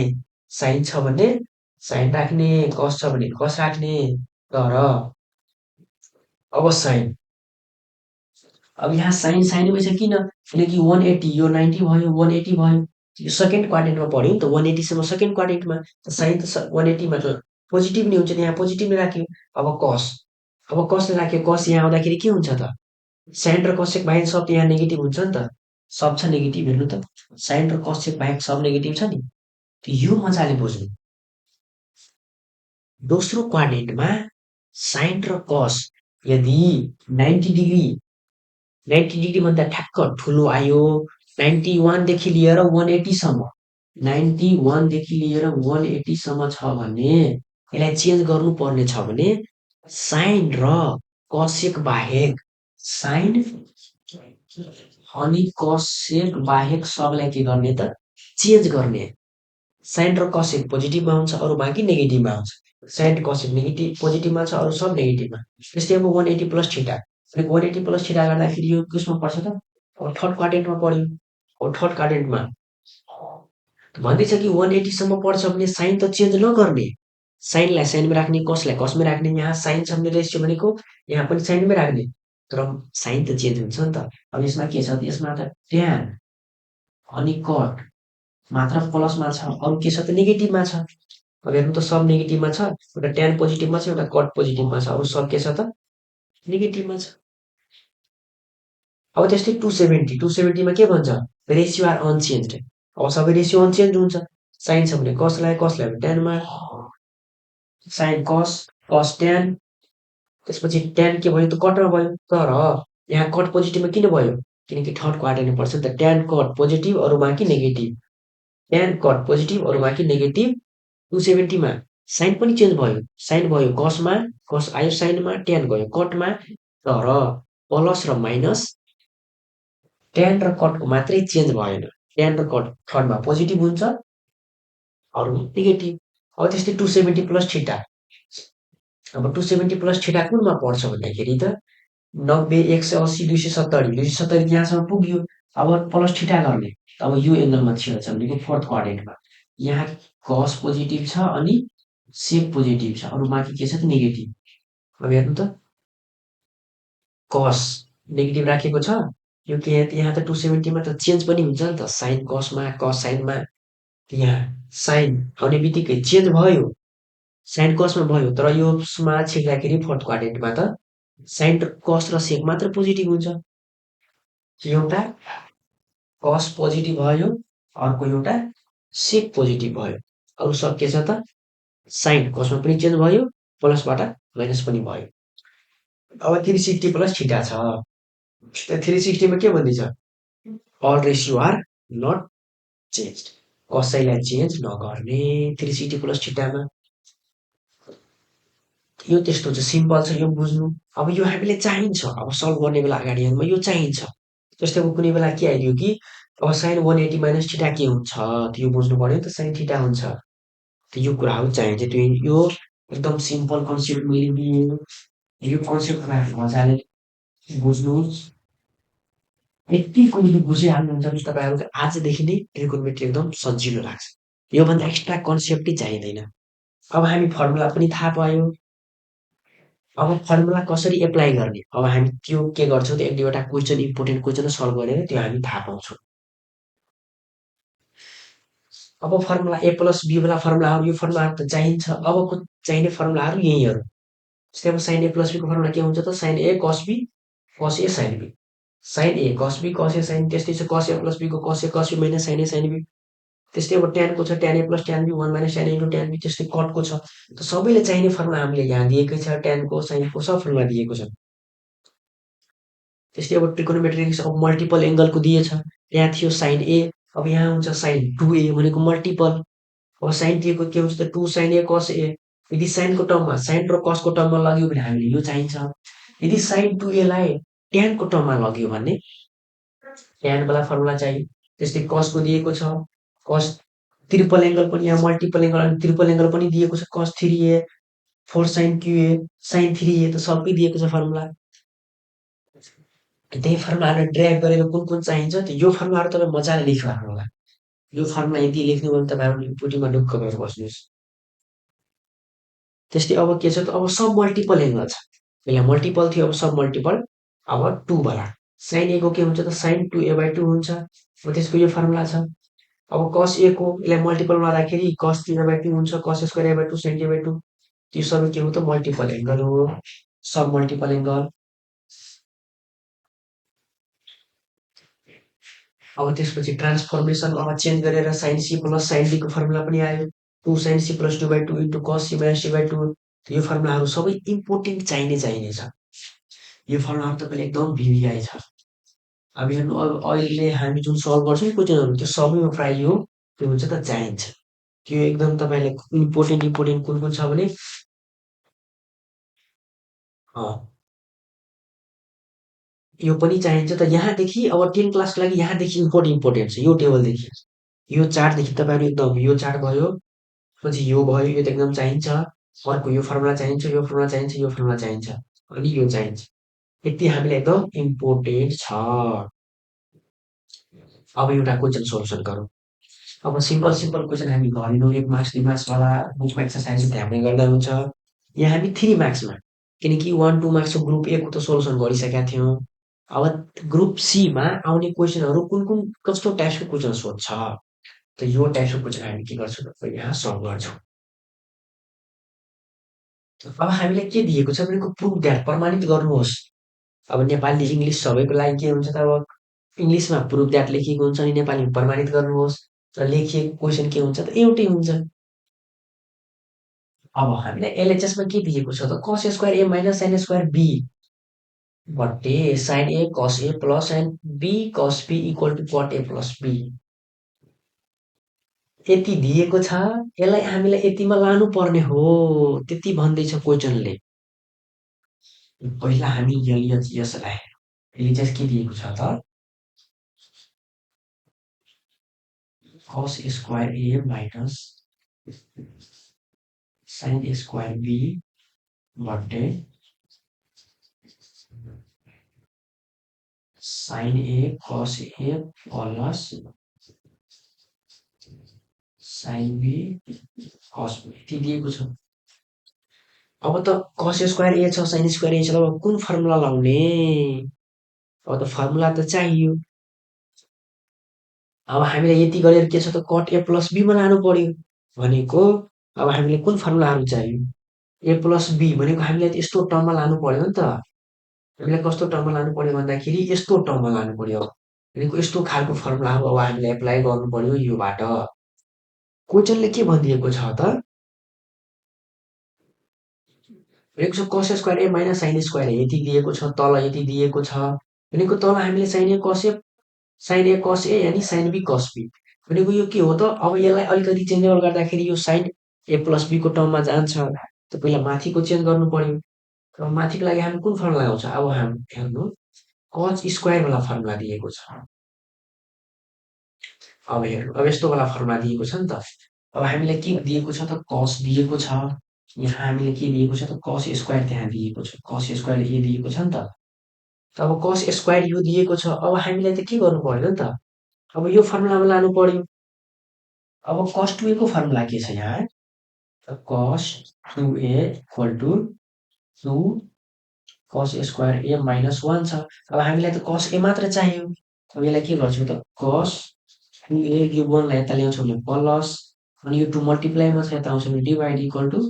साइन छ भने साइन राख्ने, कस छ भने कस राख्ने। तर अब साइन, अब यहाँ साइन साइनमै छ किन? किनकि 180 यो 90 भयो, 180 भयो। यो सेकेन्ड क्वाड्रेन्टमा पऱ्यो नि त 180 सम्म सेकेन्ड क्वाड्रेन्टमा। साइन त 180 मा त पोजिटिभ नै हुन्छ नि, यहाँ पोजिटिभ नै राख्यो। अब कस, अब कसले राख्यो, कस यहाँ आउँदाखेरि के हुन्छ त? साइन र कसेक बाहेक सब यहाँ नेगेटिभ हुन्छ नि त। सब छ नेगेटिभ, हेर्नु त। साइन र कसेक बाहेक सब नेगेटिभ छ नि। यो मजाले बुझ्नु। दोस्रो क्वाड्रेन्टमा साइन र कस यदि 90 डिग्री 90 डिग्रीभन्दा ठ्याक्क ठुलो आयो, 91 देखि लिएर 180 सम्म, 91 देखि लिएर 180 सम्म छ भने यसलाई चेन्ज गर्नुपर्ने छ भने साइन र कसेक बाहेक, साइन अनि कसेक बाहेक सबलाई के गर्ने त? चेन्ज गर्ने। साइन र कसेक पोजिटिभमा हुन्छ, अरू बाँकी नेगेटिभमा हुन्छ। साइन कसेक नेगेटिभ पोजिटिभमा छ, अरू सब नेगेटिभमा। त्यस्तै अब 180 प्लस थिटा, 180 प्लस थिटा गर्दाखेरि यो कसमा पर्छ त? अब थर्ड क्वाड्रेन्टमा पर्यो। अब थर्ड क्वाड्रेन्टमा भन्दैछ कि 180 सम्म पर्छ भने साइन त चेन्ज नगर्ने। साइनलाई साइनमै राख्ने, कसलाई कसमै राख्ने। यहाँ साइन छ भने रेसियो भनेको यहाँ पनि साइनमै राख्ने। तर साइन त चेन्ज हुन्छ नि त। अब यसमा के छ त? यसमा त ट्यान अनि कट मात्र प्लसमा छ, अरू के छ त? नेगेटिभमा छ। अब हेर्नु त सब नेगेटिभमा छ, एउटा ट्यान पोजिटिभमा छ, एउटा कट पोजिटिभमा छ, अरू सब के छ त? नेगेटिभमा छ। अब त्यस्तै 270, 270 मा के भन्छ? Ratio are unchanged. अब सबै रेसियो अनचेन्ज हुन्छ। साइन छ भने कसलाई, कसलाई भने ट्यानमा, साइन कस, कस ट्यान, त्यसपछि ट्यान के भयो त? कटमा भयो। तर यहाँ कट पोजिटिभमा किन भयो? किनकि थर्ड क्वाड्रेन्टमा पर्छ नि त। ट्यान कट पोजिटिभ, अरू बाँकी नेगेटिभ। ट्यान कट पोजिटिभ, अरू बाँकी नेगेटिभ। 270 मा साइन पनि चेन्ज भयो। साइन भयो कसमा, कस आयो साइनमा, ट्यान गयो कटमा। तर प्लस र माइनस ट्यान र कटको मात्रै चेन्ज भएन। ट्यान र कट थर्डमा पोजिटिभ हुन्छ, अरू नेगेटिभ। अब त्यस्तै 270 प्लस थिटा। अब 270 प्लस थिटा कुनमा पर्छ भन्दाखेरि त 90, 180, 270, 270 यहाँसम्म पुग्यो। अब प्लस थिटा गर्ने, अब यो एङ्गलमा छिर्छ भनेको फोर्थ क्वाड्रेन्टमा। यहाँ कस पोजिटिभ छ अनि सेक पोजिटिभ छ, अरू बाँकी के छ त? नेगेटिभ। अब हेर्नु त, कस नेगेटिभ राखेको छ। यो के यहाँ त 270 मा त चेन्ज पनि हुन्छ नि त, साइन कसमा, कस साइनमा। यहाँ साइन आउने बित्तिकै चेन्ज भयो, साइन कसमा भयो। तर यसमा छिर्दाखेरि फोर्थ क्वाड्रेन्टमा त साइन कस र सेक मात्र पोजिटिभ हुन्छ। एउटा कस पोजिटिभ भयो, अर्को एउटा सेक पोजिटिभ भयो। अरू सब के छ त? साइन कसमा पनि चेन्ज भयो, प्लसबाट माइनस पनि भयो। अब 360 प्लस थिटा छ। 360 मा के भन्दैछ? All ratio are not changed. कसैलाई चेन्ज नगर्ने 360 प्लस थिटामा। यो त्यस्तो छ, सिम्पल छ, यो बुझ्नु। अब यो हामीले चाहिन्छ, अब सल्भ गर्ने बेला अगाडिमा यो चाहिन्छ। जस्तै अब कुनै बेला के आइदियो कि अब साइन 180 माइनस थिटा के हुन्छ? त्यो यो बुझ्नु पर्यो नि त, साइन थिटा हुन्छ। यो कुराहरू चाहिन्छ। त्यो यो एकदम सिम्पल कन्सेप्ट मैले दिएँ। यो कन्सेप्टलाई मजाले बुझ्नुहोस्। यति कुरो बुझिहाल्नुहुन्छ भने तपाईँहरूको आजदेखि नै ट्रिगोनोमेट्री एकदम सजिलो लाग्छ। योभन्दा एक्स्ट्रा कन्सेप्टै चाहिँदैन। अब हामी फर्मुला पनि थाहा पायौँ। अब फर्मुला कसरी एप्लाई गर्ने? अब हामी त्यो के गर्छौँ त, एक दुईवटा क्वेसन, इम्पोर्टेन्ट क्वेसन सल्भ गरेर त्यो हामी थाहा पाउँछौँ। अब फर्मुला ए प्लस बी वाला फर्मुलाहरू, यो फर्मुलाहरू त चाहिन्छ। अबको चाहिने फर्मुलाहरू यहीहरू। जस्तै अब साइन ए प्लस बीको फर्मुला के हुन्छ त? साइन ए कस बी, कस ए साइन बी। साइन ए कस बी, कस ए साइन। त्यस्तै छ कस ए प्लस बीको cos A B minus sine A sine B. त्यस्तै अब tan को छ tan a plus tan b 1 minus tan a into tan b त्यस्तै cot को छ। त सबैले चाहिने फर्मुला हामीले यहाँ दिएकै छ tan को sin को सब फर्मुला दिएको छ। त्यस्तै अब ट्रिगोनोमेट्रिक्स अब मल्टिपल एङ्गलको दिएछ। यहाँ थियो sin a अब यहाँ हुन्छ sin 2a भनेको मल्टिपल। अब sin दिएको के हुन्छ त 2 sin a cos a यदि sin को टर्ममा sin र cos को टर्ममा लग्यो भने हामीले यो चाहिन्छ। यदि sin 2a लाई tan को टर्ममा लग्यो भने tan वाला फर्मुला चाहियो। त्यस्तै cos को दिएको छ cos ट्रिपल एङ्गल पनि यहाँ मल्टिपल एङ्गल अनि ट्रिपल एङ्गल पनि दिएको छ cos 3a 4 sin qa sin 3a त सबै दिएको छ फर्मुला। त्यही फर्मुलाहरू ड्र्याग गरेर कुन कुन चाहिन्छ त्यो यो फर्मुलाहरू तपाईँ मजाले लेखिराख्नु होला। यो फर्मुला यदि लेख्नुभयो भने तपाईँहरू पुटीमा ढुक्क भएर बस्नुहोस्। त्यस्तै अब के छ त अब सब मल्टिपल एङ्गल छ। पहिला मल्टिपल थियो अब सब मल्टिपल अब 2 वाला sin a को के हुन्छ त sin 2a/2 हुन्छ। अब त्यसको यो फर्मुला छ। अब cos a को यसलाई मल्टिपल गर्दाखेरि cos 3a/2 हुन्छ cos square a/2 sin a/2 त्यो सबै के हो त मल्टिपल एङ्गल हो। सब मल्टिपल एङ्गल। अब त्यसपछि ट्रान्सफर्मेसन अब चेन्ज गरेर sin c plus sin d को फर्मुला पनि आयो। 2 sin c plus 2/2 into cos c minus c/2 यो फर्मुलाहरू सबै इम्पोर्टेन्ट चाहिने छ। यो फर्मुलाहरू तपाईँले एकदम भिभिआई छ। अब हेर्नु अब अहिले हामी जुन सल्भ गर्छौँ नि क्वेसनहरू त्यो सबैमा प्रायः यो के हुन्छ त चाहिन्छ। त्यो एकदम तपाईँलाई इम्पोर्टेन्ट कुन कुन छ भने यो पनि चाहिन्छ त यहाँदेखि अब 10 क्लासको लागि यहाँदेखि इम्पोर्टेन्ट छ यो टेबलदेखि। यो चार्टदेखि तपाईँहरू एकदम यो चार्ट भयो पछि यो भयो यो त एकदम चाहिन्छ। अर्को यो फर्मुला चाहिन्छ यो फर्मुला चाहिन्छ यो फर्मुला चाहिन्छ अनि यो चाहिन्छ। यति हामीलाई एकदम इम्पोर्टेन्ट छ। अब एउटा क्वेसन सोल्युसन गरौँ। अब सिम्पल क्वेसन हामी गरिनौँ 1 मार्क्स 2 मार्क्सवाला बुकमा एक्सर्साइज ध्यानले गर्दा हुन्छ। यहाँ हामी 3 मार्क्समा किनकि 1 2 मार्क्सको ग्रुप ए को त सोल्युसन गरिसकेका थियौँ। अब ग्रुप सीमा आउने क्वेसनहरू कुन कस्तो टाइप्सको क्वेसन सोध्छ त यो टाइप्सको क्वेसन हामी के गर्छौँ त यहाँ सल्भ गर्छौँ। अब हामीलाई के दिएको छ भनेको प्रुभ द्याट प्रमाणित गर्नुहोस्। अब नेपाली इङ्ग्लिस सबैको लागि के हुन्छ त अब इङ्ग्लिसमा प्रुभ द्याट लेखिएको हुन्छ अनि नेपालीमा प्रमाणित गर्नुहोस् र लेखिएको क्वेसन के हुन्छ त एउटै हुन्छ। अब हामीलाई एलएचएसमा के दिएको छ त cos square a minus sin square b बट्टे sin a cos a plus sin b cos b equal to cot a plus b यति दिएको छ। यसलाई हामीलाई यतिमा लानु पर्ने हो त्यति भन्दैछ क्वेसनले। पहिला हामी यसलाई एलएचएस के दिएको छ त cos square a minus sin square b बट्टे sin a cos a plus sin b cos b यति दिएको छ। अब त cos स्क्वायर a छ sin स्क्वायर a छ अब कुन फर्मुला लाउने? अब त फर्मुला त चाहियो। अब हामीलाई यति गरेर के छ त cot a प्लस b मा लानु पर्यो भनेको अब हामीले कुन फर्मुलाहरू चाहियो? a प्लस b भनेको हामीलाई त यस्तो टर्ममा लानु पर्यो नि त। हामीलाई कस्तो टर्ममा लानु पर्यो भन्दाखेरि यस्तो टर्ममा लानु पर्यो। भनेको यस्तो खालको फर्मुलाहरू अब हामीले एप्लाई गर्नु पर्यो योबाट। क्वेसनले के भनिदिएको छ त भनेको छ cos square a minus sin square a यति दिएको छ तल यति दिएको छ भनेको तल हामीले sin a cos a यानि sin b cos b भनेको यो के हो त अब यसलाई अलिकति चेन्ज गर्दाखेरि यो sin a प्लस b को टर्ममा जान्छ त पहिला माथिको चेन्ज गर्नु पर्यो। र माथिको लागि हामी कुन फर्मुला लगाउँछ अब हामी हेर्नु cos स्क्वायर वाला फर्मुला दिएको छ। अब हेर्नु अब यस्तो वाला फर्मुला दिएको छ नि त। अब हामीलाई के दिएको छ त cos दिएको छ। यहाँ हामीले के दिएको छ त cos स्क्वायर त्यहाँ दिएको छ cos स्क्वायर a दिएको छ नि त। अब cos स्क्वायर यो दिएको छ अब हामीलाई त के गर्नु पर्यो नि त अब यो फर्मुलामा लानु पर्यो। अब cos 2a को फर्मुला के छ यहाँ cos 2a equal to 2 cos square a minus 1 छ। अब हामीलाई त cos a मात्र चाहियो। अब यसलाई के गर्छौँ त cos 2a यो 1 लाई यता ल्याउँछौँ भने प्लस अनि यो 2 मल्टिप्लाईमा छ यता आउँछ भने divide equal to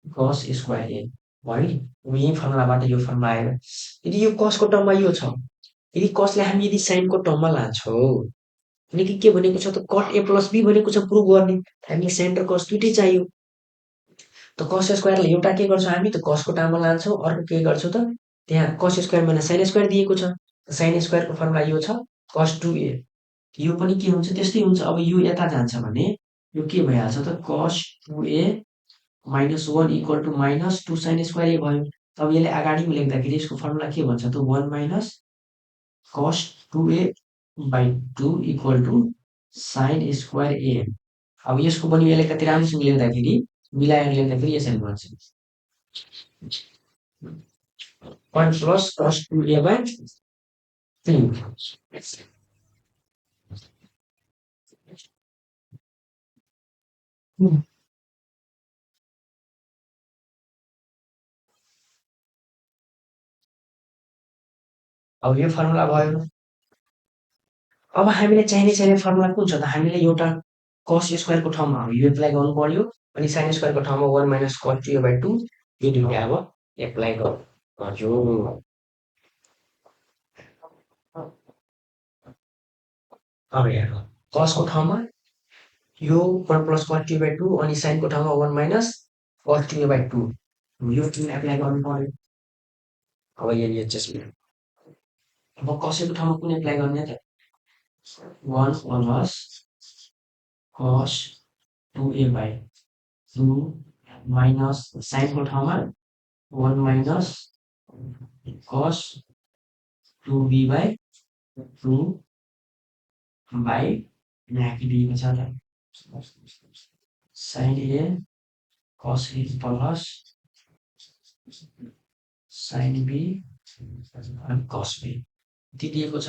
cos square a भयो नि। अब यही फर्मुलाबाट यो फर्मुला आयो। यदि यो cos को टर्ममा यो छ यदि cos लाई हामी यदि sin को टर्ममा लान्छौँ भनेको के भनेको छ त कट ए प्लस बी भनेको छ प्रुभ गर्ने हामीले सेन्टर कस दुइटै चाहियो त कस स्क्वायरलाई एउटा के गर्छौँ हामी त कसको टाइममा लान्छौँ अर्को के गर्छौँ त त्यहाँ cos square minus sine square दिएको छ साइन स्क्वायरको फर्मुला यो छ कस टु ए यो पनि के हुन्छ त्यस्तै हुन्छ अब यो यता जान्छ भने यो के भइहाल्छ त cos two A minus one equal to minus two sine square A भयो अब यसले अगाडि लेख्दाखेरि यसको फर्मुला के भन्छ त one minus cos two A by two equal to sine square A अब यसको पनि यसले कति राम्रोसँग लेख्दाखेरि मिलाएर लेख्दाखेरि यसरी भन्छ 1 plus cos two A by 3 अब यो फर्मुला भयो अब हामीले चाहिने फर्मुला कुन छ त हामीले एउटा कस स्क्वायरको ठाउँमा अब यो एप्लाई गर्नु पर्यो अनि साइन स्क्वायरको ठाउँमा 1 minus cos two A by 2 यो दुईटा अब एप्लाई गर्छु अब हेर्नु कसको ठाउँमा यो 1 plus cos two A by 2 अनि साइनको ठाउँमा 1 minus cos two A by 2 यो एप्लाई गर्नु पर्यो अब यो चाहिँ अब कसैको ठाउँमा कुन एप्लाई गर्ने त 1 plus cos two A by 2 minus साइनको ठाउँमा 1 minus cos two be by 2 by राखिदिएको छ त साइन ए कस ए प्लस साइन बी अनि कस बी दिएको छ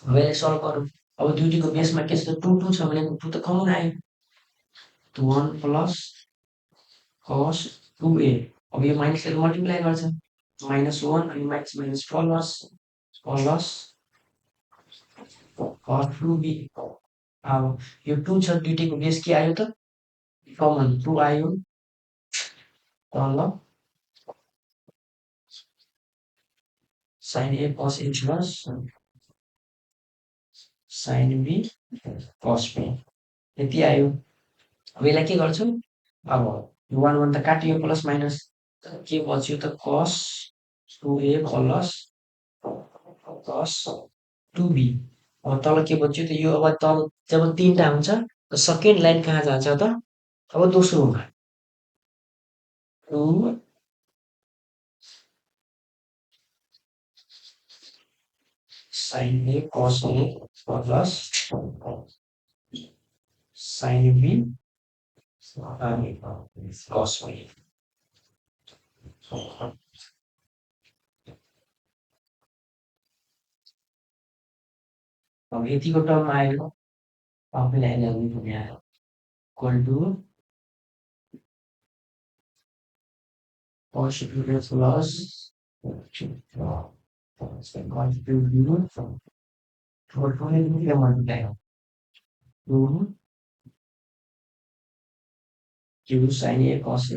अब यसलाई सल्भ गरौँ अब दुईटीको बेसमा के छ त 2 2 छ भने 2 त कमन आयो त 1 प्लस कस टु ए अब यो माइनसले मल्टिप्लाई गर्छ माइनस 1 अनि minus minus plus plus cos two B अब यो 2 छ दुईटैको बेस के आयो त कमन 2 आयो तल साइन ए कस A plus sine be cos B यति आयो अब यसलाई के गर्छौँ अब यो 1 1 त काटियो प्लस माइनस के बच्यो त cos two A plus cos two B अब तल के बच्यो त यो अब तल जब 3टा हुन्छ सेकेन्ड लाइन कहाँ जान्छ त अब दोस्रोमा 2 साइन ए कस ए प्लस साइन बी अनि कस बी अब यतिको टर्म आयो तपाईँलाई ल्याउनु पर्ने आयो equal to cos two A plus cos two B multiply 2 q sin a cos a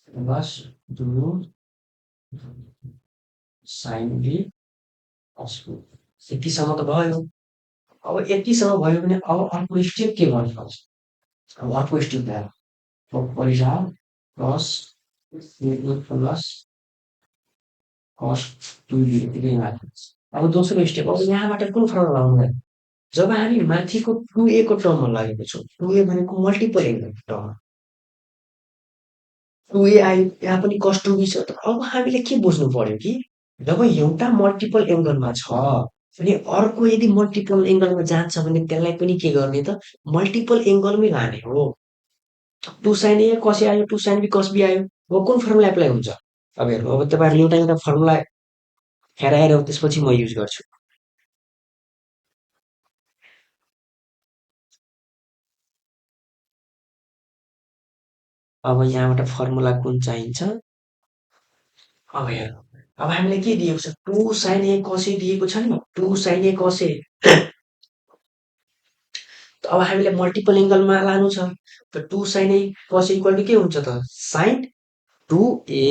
plus 2 sin b cos b यतिसम्म त भयो अब यतिसम्म भयो भने अब अर्को स्टेप के गर्नुपर्छ अब अर्को स्टेप भयो पहिला cos a plus cos 2b यतिकै माथि अब दोस्रो स्टेप अब यहाँबाट कुन फर्मुला आउँदैन जब हामी माथिको 2a को टर्ममा लागेको छौँ 2a भनेको मल्टिपल एङ्गलको टर्म 2a आयो यहाँ पनि cos 2b छ त अब हामीले के बुझ्नु पर्यो कि जब एउटा मल्टिपल एङ्गलमा छ अनि अर्को यदि मल्टिपल एङ्गलमा जान्छ भने त्यसलाई पनि के गर्ने त मल्टिपल एङ्गलमै लाने हो 2 sin a cos a आयो 2 sin b cos b आयो अब कुन फर्मुला एप्लाई हुन्छ अब हेर्नु अब तपाईँहरूले एउटा एउटा फर्मुला हेराएर त्यसपछि म युज गर्छु अब यहाँबाट फर्मुला कुन चाहिन्छ अब हेर्नु अब हामीलाई के दिएको छ 2 sin a cos a दिएको छ नि 2 sin a cos a अब हामीले मल्टिपल एङ्गलमा लानु छ त 2 sin a cos a equal to के हुन्छ त sin 2a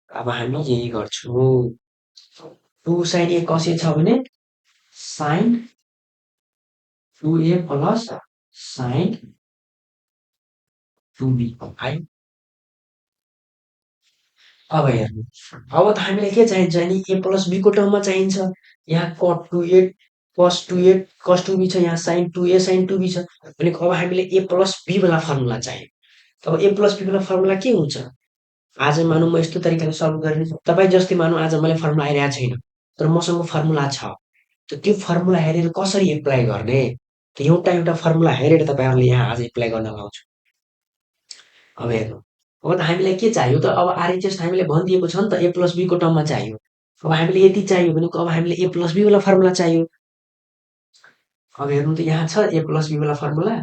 अब हामी यही गर्छौँ 2 sin a cos a छ भने sign 2a plus sine 2b आयो। अब हेर्नु, अब त हामीलाई के चाहिन्छ नि a प्लस b को टर्ममा चाहिन्छ। यहाँ cot 2a cos 2a cos 2b छ, यहाँ sin 2a sin 2b छ। भनेको अब हामीले a प्लस b वाला फर्मुला चाहियो। अब a प्लस b वाला फर्मुला के हुन्छ? आज मानौँ म यस्तो तरिकाले सल्भ गर्ने, तपाईँ जस्तै मानौँ आज मलाई फर्मुला आइरहेको छैन, तर मसँग फर्मुला छ। त त्यो फर्मुला हेरेर कसरी एप्लाई गर्ने? त एउटा एउटा फर्मुला हेरेर तपाईँहरूले यहाँ आज एप्लाई गर्न लाउँछु। अब हेर्नु, अब त हामीलाई के चाहियो त? अब आरएचएस हामीलाई भनिदिएको छ नि त a प्लस b को टर्ममा चाहियो। अब हामीले यति चाहियो भनेको अब हामीले a प्लस b वाला फर्मुला चाहियो। अब हेर्नु त यहाँ छ a प्लस b वाला फर्मुला।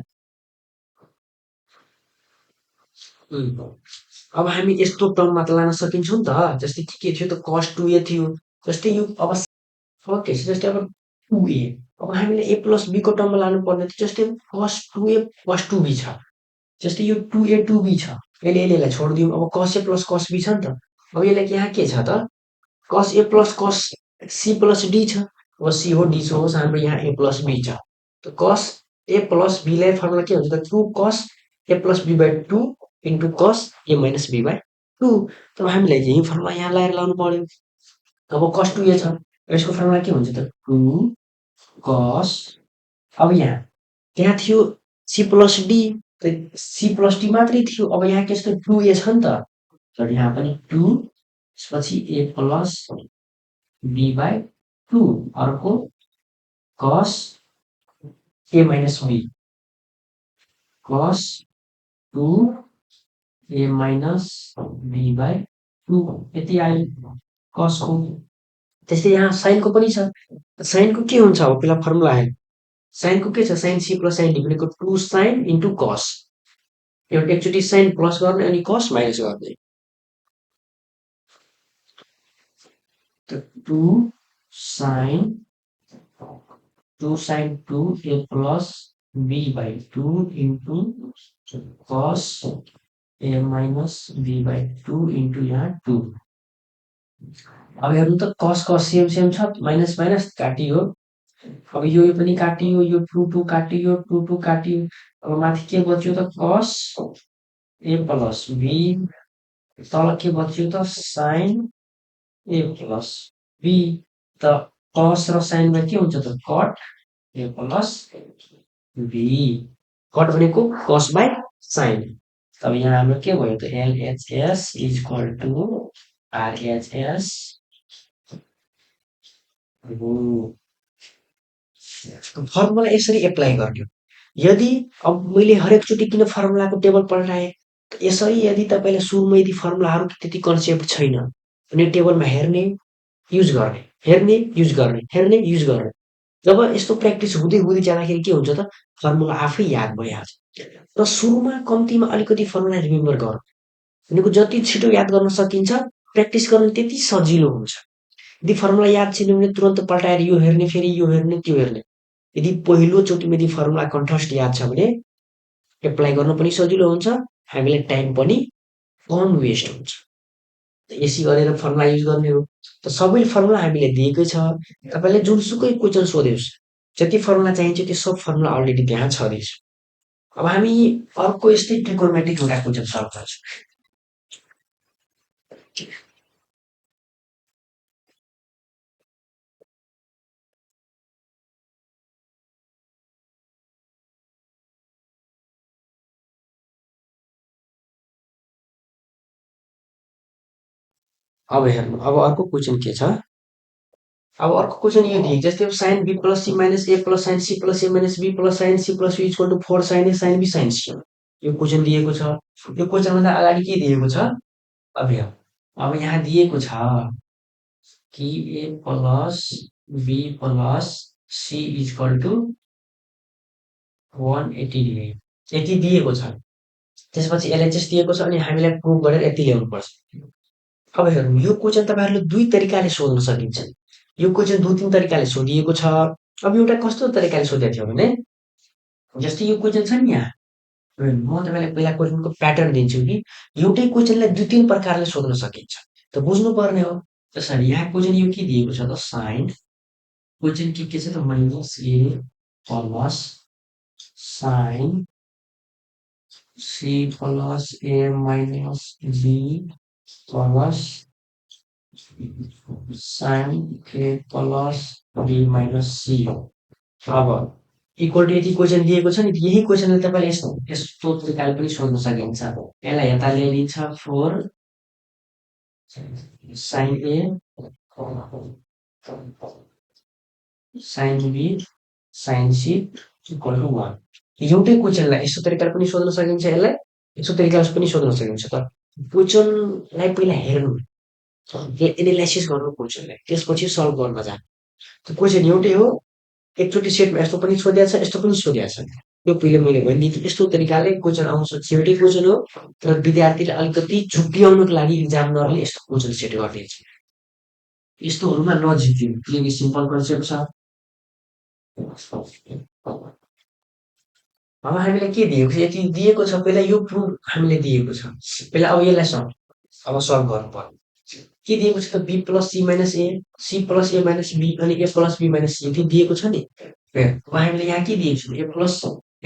अब हामी यस्तो टर्ममा त लान सकिन्छौँ नि त। जस्तै के थियो त cos 2a थियो। जस्तै यो अब ओके जस्तै अब 2a, अब हामीले a प्लस b को टर्ममा लानुपर्ने थियो। जस्तै cos 2a cos 2b छ। जस्तै यो 2a 2b छ। यसलाई छोडिदिउँ। अब cos a plus cos b छ नि त। अब यसलाई यहाँ के छ त? cos a plus cos c plus d छ। अब c हो d होस्, हाम्रो यहाँ a प्लस b छ। त cos a प्लस b लाई फर्मुला के हुन्छ त 2 cos a plus b by 2 into cos a minus b by 2। तब हामीलाई यही फर्मुला यहाँ लगाएर लाउनु पर्यो। अब cos 2a छ, यसको फर्मुला के हुन्छ त 2 cos, अब यहाँ त्यहाँ थियो c प्लस d, त c प्लस d मात्रै थियो। अब यहाँ के छ त 2a छ नि त, तर यहाँ पनि 2 त्यसपछि a प्लस b बाई 2 अर्को cos a minus b cos 2 a minus b by 2 यति आयो cos को। त्यस्तै यहाँ साइनको पनि छ। साइनको के हुन्छ? अब पहिला फर्मुला हेर्नु। साइनको के छ? Sine c plus sine d भनेको 2 साइन इन्टु cos। एउटा एकचोटि साइन प्लस गर्ने अनि cos माइनस गर्ने। त 2 sine 2 a plus b by 2 into cos a minus b by 2 into यहाँ 2। अब हेर्नु त cos cos सेम सेम छ, माइनस माइनस काटियो। अब यो पनि काटियो, यो 2 2 काटियो, 2 2 काटियो। अब माथि के बच्यो त cos a प्लस b, तल के बच्यो त sin a प्लस b। त cos र sin मा के हुन्छ त cot a plus b। cot भनेको cos बाई sin। तब यहाँ हाम्रो के भयो त LHS is equal to RHS। Formula यसरी एप्लाई गर्ने हो। यदि अब मैले हरेकचोटि किन फर्मुलाको टेबल पल्टाएँ? यसरी यदि तपाईँले सुरुमा यदि फर्मुलाहरू त्यति कन्सेप्ट छैन भने टेबलमा हेर्ने, युज गर्ने, हेर्ने, युज गर्ने, हेर्ने, युज गर्ने। जब यस्तो प्र्याक्टिस हुँदै हुँदै जाँदाखेरि के हुन्छ त फर्मुला आफै याद भइहाल्छ। र सुरुमा कम्तीमा अलिकति फर्मुला रिमेम्बर गरौँ। भनेको जति छिटो याद गर्न सकिन्छ प्र्याक्टिस गर्न त्यति सजिलो हुन्छ। यदि फर्मुला याद छैन भने तुरन्त पल्टाएर यो हेर्ने, फेरि यो हेर्ने, त्यो हेर्ने। यदि पहिलोचोटिमा यदि फर्मुला कन्ठस्थ याद छ भने एप्लाई गर्न पनि सजिलो हुन्छ, हामीलाई टाइम पनि कम वेस्ट हुन्छ। यसै गरेर फर्मुला युज गर्ने हो। त सबै फर्मुला हामीले दिएकै छ। तपाईँले जुनसुकै क्वेसन सोधोस्, जति फर्मुला चाहिन्छ त्यो सब फर्मुला अलरेडी त्यहाँ छँदैछ। अब हामी अर्को यस्तै ट्रिकोनोमेट्रिक एउटा क्वेसन सल्भ गर्छौँ। अब हेर्नु, अब अर्को क्वेसन के छ? अब अर्को क्वेसन यो दिएको जस्तै अब sine B plus C minus A plus sine C plus A minus B plus sine C plus B equal to 4 sine A sine B sine C. यो क्वेसन दिएको छ। यो क्वेसनभन्दा अगाडि के दिएको छ? अब हेर, अब यहाँ दिएको छ कि A plus B plus C equal to 180 degree यति दिएको छ। त्यसपछि एलएचएस दिएको छ अनि हामीलाई प्रुभ गरेर यति ल्याउनु पर्छ। अब हेर्नु, यो क्वेसन तपाईँहरूले दुई तरिकाले सोध्न सकिन्छ। यो क्वेसन दुई तीन तरिकाले सोधिएको छ। अब एउटा कस्तो तरिकाले सोधेको थियो भने जस्तै यो क्वेसन छ नि यहाँ, म तपाईँलाई पहिला क्वेसनको प्याटर्न दिन्छु कि एउटै क्वेसनलाई दुई तीन प्रकारले सोध्न सकिन्छ। त बुझ्नुपर्ने हो। जसरी यहाँ क्वेसन यो के दिएको छ त साइन क्वेसन के छ त minus A plus sine C plus A minus B plus sine A plus B minus C हो। अब इक्वल टु यति क्वेसन दिएको छ नि यही क्वेसनले तपाईँले यस्तो तरिकाले पनि सोध्न सकिन्छ। यसलाई यता ल्याइदिन्छ 4 sine A sine B sine C equal to 1 एउटै क्वेसनलाई यस्तो तरिकाले पनि सोध्न सकिन्छ यसलाई यस्तो तरिकाले पनि सोध्न सकिन्छ तर क्वेसनलाई पहिला हेर्नु एनालाइसिस गर्नु क्वेसनलाई त्यसपछि सल्भ गर्न जानु त्यो क्वेसन एउटै हो एकचोटि सेटमा यस्तो पनि सोधिएको छ यस्तो पनि सोधिएको छ त्यो पहिले मैले भनिदिएँ यस्तो तरिकाले क्वेसन आउँछ एउटै क्वेसन हो तर विद्यार्थीले अलिकति झुक्क्याउनुको लागि इक्जामिनरले यस्तो क्वेसन सेट गरिदिन्छ यस्तोहरूमा नझुक्किनु किनकि सिम्पल कन्सेप्ट छ अब हामीलाई के दिएको छ यति दिएको छ पहिला यो प्रुफ हामीले दिएको छ पहिला अब यसलाई सल्भ गर्नु पर्यो के दिएको छ त B plus C minus A C plus A minus B अनि A plus B minus C यति दिएको छ नि अब हामीले यहाँ के दिएको छ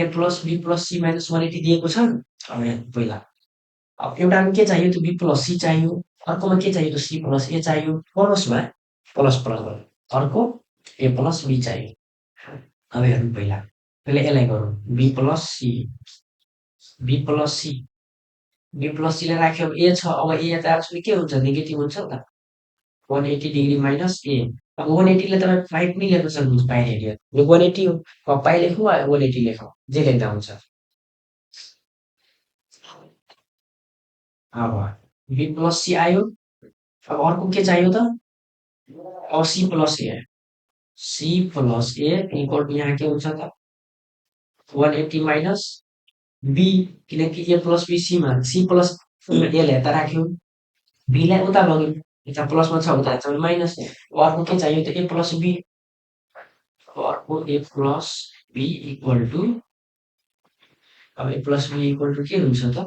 A plus B plus C minus 180 दिएको छ अब यहाँ पहिला अब एउटामा के चाहियो त्यो बी प्लस सी चाहियो अर्कोमा के चाहियो त सी प्लस ए चाहियो प्लसमा प्लस प्लस अर्को ए प्लस बी चाहियो अब हेर्नु पहिला पहिला यसलाई गरौँ B plus C B plus C B plus सीलाई राख्यो ए छ अब ए यता आएको छ के हुन्छ नेगेटिभ हुन्छ नि त 180 डिग्री माइनस ए अब 180 लाई तपाईँ 5 पनि लेख्न सक्नुहुन्छ पाइ एरिया यो 180 हो अब पाइ लेखौँ वा 180 लेखौँ जे लेख्दा हुन्छ अब बी प्लस सी आयो अब अर्को के चाहियो त अब C plus A equal to यहाँ के हुन्छ त 180 माइनस बी किनकि ए प्लस बी सीमा सी प्लस एलाई यता राख्यो बीलाई उता लग्यो यता प्लसमा छ उता छ माइनस अर्को के चाहियो त ए प्लस बी अर्को ए प्लस बी इक्वल टु अब ए प्लस बी इक्वल टु के हुन्छ त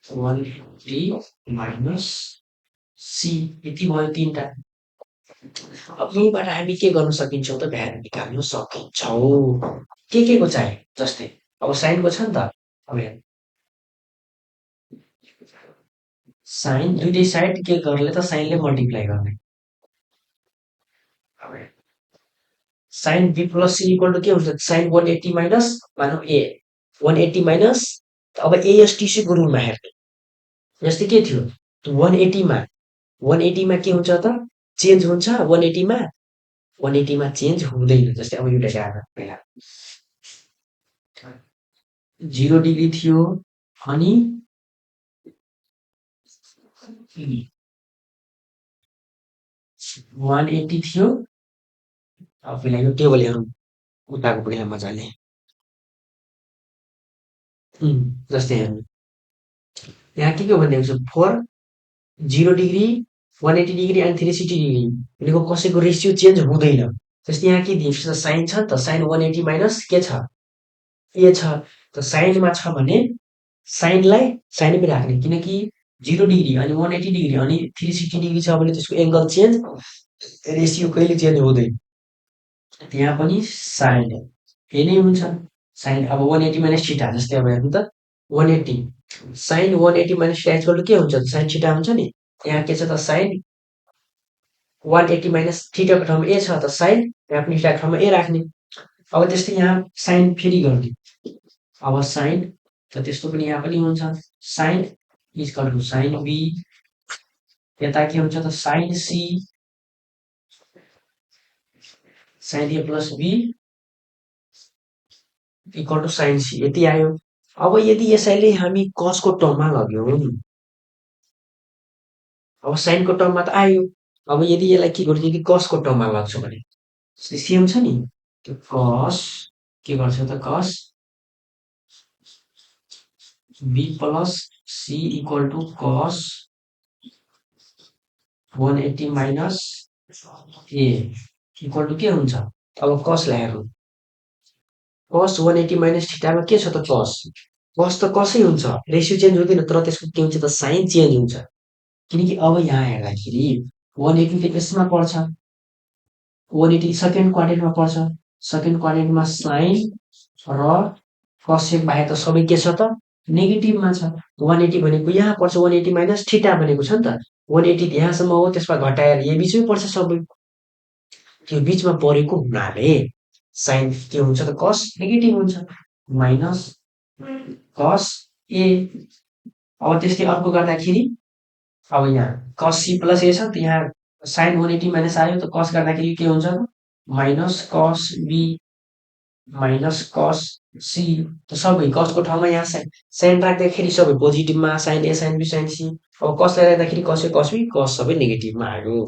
180 माइनस सी यति भयो तीनटा अब यहीँबाट हामी के गर्न सकिन्छौँ त भ्यालु निकाल्न सकिन्छौँ के को चाहियो जस्तै अब साइनको छ नि त अब हेर्नु साइन दुईटै साइड के गर्ने त साइनले मल्टिप्लाई गर्ने sine B plus C equal to के हुन्छ साइन 180 माइनस मानौ ए 180 माइनस अब एएसटी को रुलमा हेर्ने जस्तै के थियो 180 मा 180 मा के हुन्छ त चेन्ज हुन्छ 180 मा 180 मा चेन्ज हुँदैन जस्तै अब एउटा हेर्न पहिला 0 डिग्री थियो अनि 180 थियो अब पहिला यो टेबल हेरौँ उताको पहिला मजाले जस्तै हेर्नु यहाँ के भनिदिएको छ 4 0 डिग्री 180 डिग्री अनि 360 डिग्री भनेको कसैको रेसियो चेन्ज हुँदैन जस्तै यहाँ के दिएको छ साइन छ त साइन 180 माइनस के छ ए छ त साइनमा छ भने साइनलाई साइनमै राख्ने किनकि 0 डिग्री अनि 180 डिग्री अनि 360 डिग्री छ भने त्यसको एङ्गल चेन्ज रेसियो कहिले चेन्ज हुँदैन यहाँ पनि साइन ए नै हुन्छ साइन अब 180 माइनस थीटा जस्तै अब हेर्नु त 180 sine 180 minus theta equal to के हुन्छ साइन थीटा हुन्छ नि यहाँ के छ त साइन 180 माइनस थीटाको ठाउँमा ए छ त साइन यहाँ पनि थीटाको ठाउँमा ए राख्ने अब त्यस्तै यहाँ साइन फेरि गर्ने अब साइन त त्यस्तो पनि यहाँ पनि हुन्छ sine equal to sine B यता के हुन्छ त sine C sine A plus B equal to sine C यति आयो अब यदि यसैले हामी कसको टर्ममा लग्यौँ अब साइनको टर्ममा त आयो अब यदि यसलाई के गर्छु कि कसको टर्ममा लाग्छु भने सेम छ नि त्यो कस के गर्छ त cos B plus C equal to cos 180 minus A equal to के हुन्छ अब कसलाई हेरौँ कस 180 माइनस थीटामा के छ त कस कस त कसै हुन्छ रेसियो चेन्ज हुँदैन तर त्यसको के हुन्छ त साइन चेन्ज हुन्छ किनकि अब यहाँ हेर्दाखेरि 180 त यसमा पर्छ 180 सेकेन्ड क्वाड्रेन्टमा पर्छ। सेकेन्ड क्वाड्रेन्टमा साइन र कसेक बाहेक त सबै के छ त नेगेटिभमा छ। 180 भनेको यहाँ पर्छ 180 माइनस थीटा भनेको छ नि त। 180 यहाँसम्म हो त्यसमा घटाएर यही बिचमै पर्छ सबै। त्यो बिचमा परेको हुनाले साइन के हुन्छ त कस नेगेटिभ हुन्छ माइनस कस ए। अब त्यस्तै अर्को गर्दाखेरि अब यहाँ कस सी प्लस ए छ त यहाँ साइन 180 माइनस आयो त कस गर्दाखेरि के हुन्छ minus cos B minus cos C त सबै कसको ठाउँमा यहाँ साइन राख्दाखेरि सबै पोजिटिभमा sine A sine B sine C. अब कसलाई राख्दाखेरि कस ए कस बी कस सबै नेगेटिभमा आयो।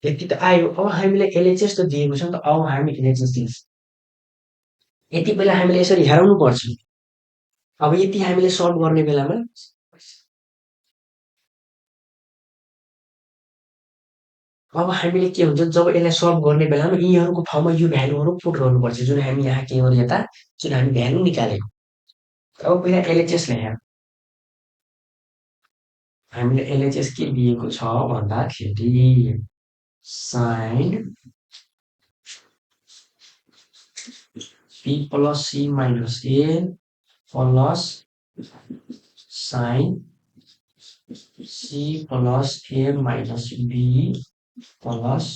यति त आयो। अब हामीलाई एलएचएस त दिएको छ नि त अब हामी एलएचएस दिन्छ। यति बेला हामीले यसरी हेराउनु पर्छ। अब यति हामीले सल्भ गर्ने बेलामा अब हामीले के हुन्छ जब यसलाई सल्भ गर्ने बेलामा यीहरूको ठाउँमा यो भ्यालुहरू पुट गर्नुपर्छ जुन हामी यहाँ के गऱ्यो यता जुन हामी भ्यालु निकालेको। अब पहिला एलएचएस लेख्यौँ। हामीले एलएचएस के दिएको छ भन्दाखेरि sine B plus C minus A plus sine C plus A minus B plus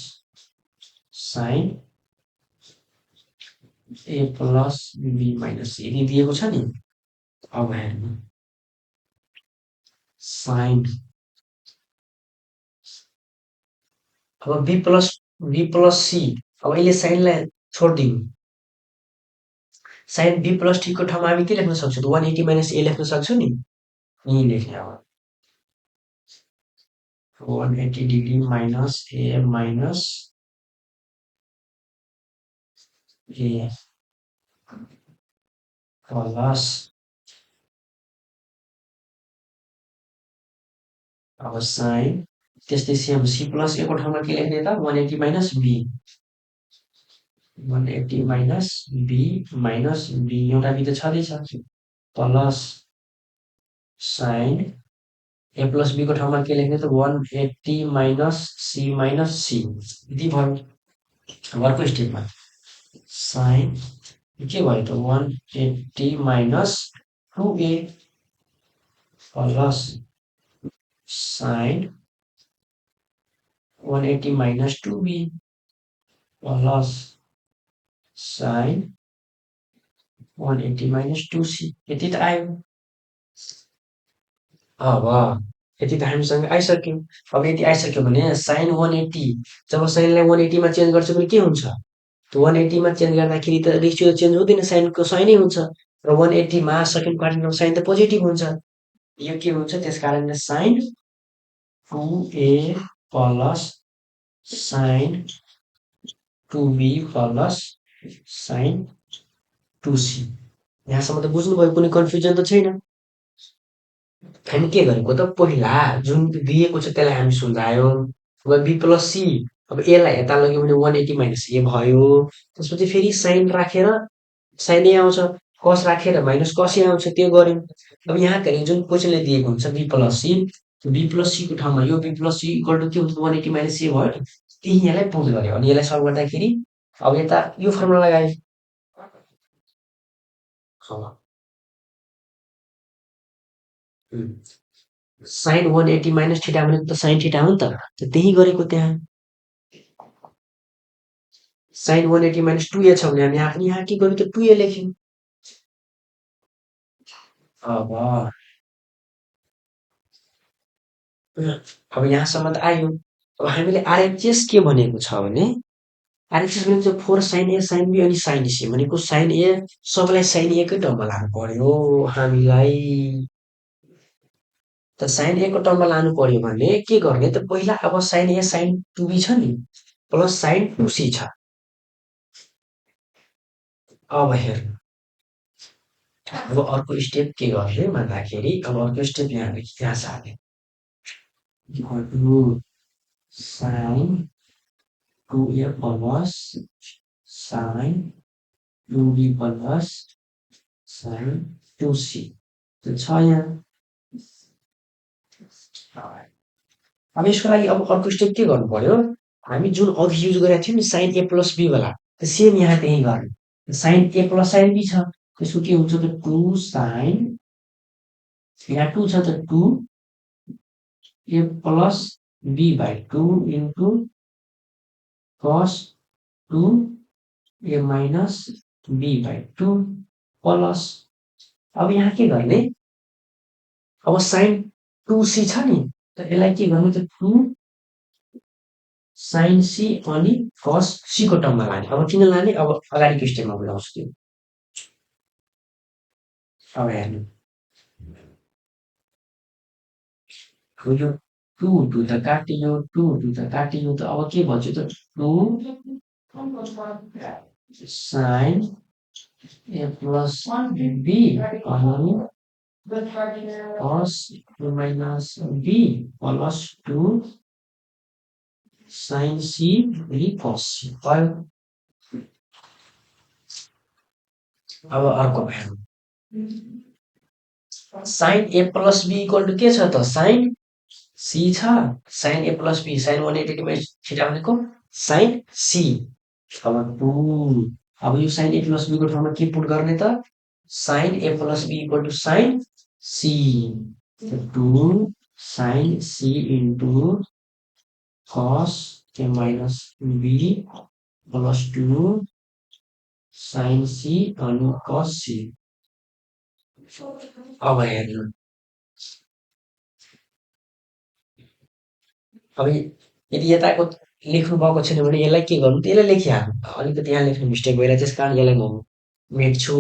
sine A plus B minus C यदि दिएको छ नि। अब हेर्नु साइन अब बी प्लस सी अब यसले साइनलाई छोडिदिनु। साइन बी प्लस टीको ठाउँमा हामी के लेख्न सक्छौँ 180 माइनस ए लेख्न सक्छौँ नि। यहीँ लेख्ने अब 180 degree minus A minus A plus अब साइन त्यस्तै सेम सी प्लस ए को ठाउँमा के लेख्ने त 180 माइनस बी 180 माइनस बी एउटा बी त छँदैछ plus sine A plus B को ठाउँमा के लेख्ने त 180 माइनस सी यति भयो। अर्को स्टेपमा साइन के भयो त 180 minus 2a plus sign 180 minus 2b plus sign 180 minus 2c यति त आयो। अब यति त हामीसँग आइसक्यो। अब यदि आइसक्यो भने साइन 180 जब साइनलाई 180 मा चेन्ज गर्छ भने के हुन्छ त 180 मा चेन्ज गर्दाखेरि त रेसियो चेन्ज हुँदैन साइनको साइनै हुन्छ र 180 मा सेकेन्ड क्वाड्रेन्टमा साइन त पोजिटिभ हुन्छ। यो के हुन्छ त्यस कारणले sine 2a plus sine 2b plus sine 2c। यहाँसम्म त बुझ्नुभयो कुनै कन्फ्युजन त छैन। हामी के गरेको त पहिला जुन दिएको छ त्यसलाई हामी सुल्झायौँ। अब बी प्लस सी अब एलाई यता लग्यो भने 180 माइनस ए भयो। त्यसपछि फेरि साइन राखेर साइन ए आउँछ कस राखेर माइनस कस ए आउँछ त्यो गर्यौँ। अब यहाँ घरि जुन क्वेसनले दिएको हुन्छ बी प्लस सीको ठाउँमा यो B plus C equal to के हुन्छ 180 माइनस ए भयो नि त्यही यहाँलाई पुट गर्यो अनि यसलाई सल्भ गर्दाखेरि अब यता यो फर्मुला लगायो। अब साइन 180 माइनस थीटा भनेको त साइन थीटा हो नि त त्यही गरेको त्यहाँ। साइन 180 माइनस 2a छ भने हामी यहाँ के गर्यौँ त 2a लेख्यौँ। अब अब यहाँसम्म त आयो। अब हामीले आरएचएस के भनेको छ भने आरएचएस भनेको चाहिँ 4 साइन ए साइन बी अनि साइन सी भनेको साइन ए सबैलाई साइन ए कै टर्ममा लानु पर्यो हामीलाई। त साइन ए को टर्ममा लानु पर्यो भने के गर्ने त पहिला अब साइन ए साइन 2b छ नि प्लस साइन 2c छ। अब हेर्नु अब अर्को स्टेप के गर्ने भन्दाखेरि अब अर्को स्टेप यहाँ छ sine 2a plus sine 2b plus sine 2c त्यो छ यहाँ। अब यसको लागि अब अर्को स्टेप के गर्नु पर्यो, हामी जुन अघि युज गरेका थियौँ नि साइन ए प्लस बी वाला सेम यहाँ त्यही गर्ने। Sine A plus sine B छ त्यसको के हुन्छ त 2 साइन, यहाँ 2 छ त 2 A plus B by 2 into cos 2 A minus B by 2 plus, अब यहाँ के गर्ने, अब साइन 2c छ नि त यसलाई के गर्नु त 2 साइन सी अनि कस सी को टर्ममा लाने। अब किन लाने, अब अगाडिको स्टेपमा बुझाउँछु त्यो। अब हेर्नु यो 2 2 त काटियो, 2 2 त काटियो, त अब के बच्यो त 2 साइन ए प्लस बी अनि cos A minus B plus 2 sine C अनि कस सी भयो। अब अर्को हेर्नु sine A plus B equal to के छ त साइन सी छ, sine A plus B sine 180 divide theta भनेको साइन सी। अब 2 अब yo sign A plus B को ठाउँमा के पुट गर्ने त sine A plus B equal to sine C, 2 sine C into cos A minus B plus 2 sine C अनि cos C. अब हेर्नु अब यदि यताको लेख्नु भएको छैन भने यसलाई के गर्नु त यसलाई लेखिहाल्नु, अलिकति यहाँ लेख्नु मिस्टेक भइरहेको त्यस कारण यसलाई म मेट्छु।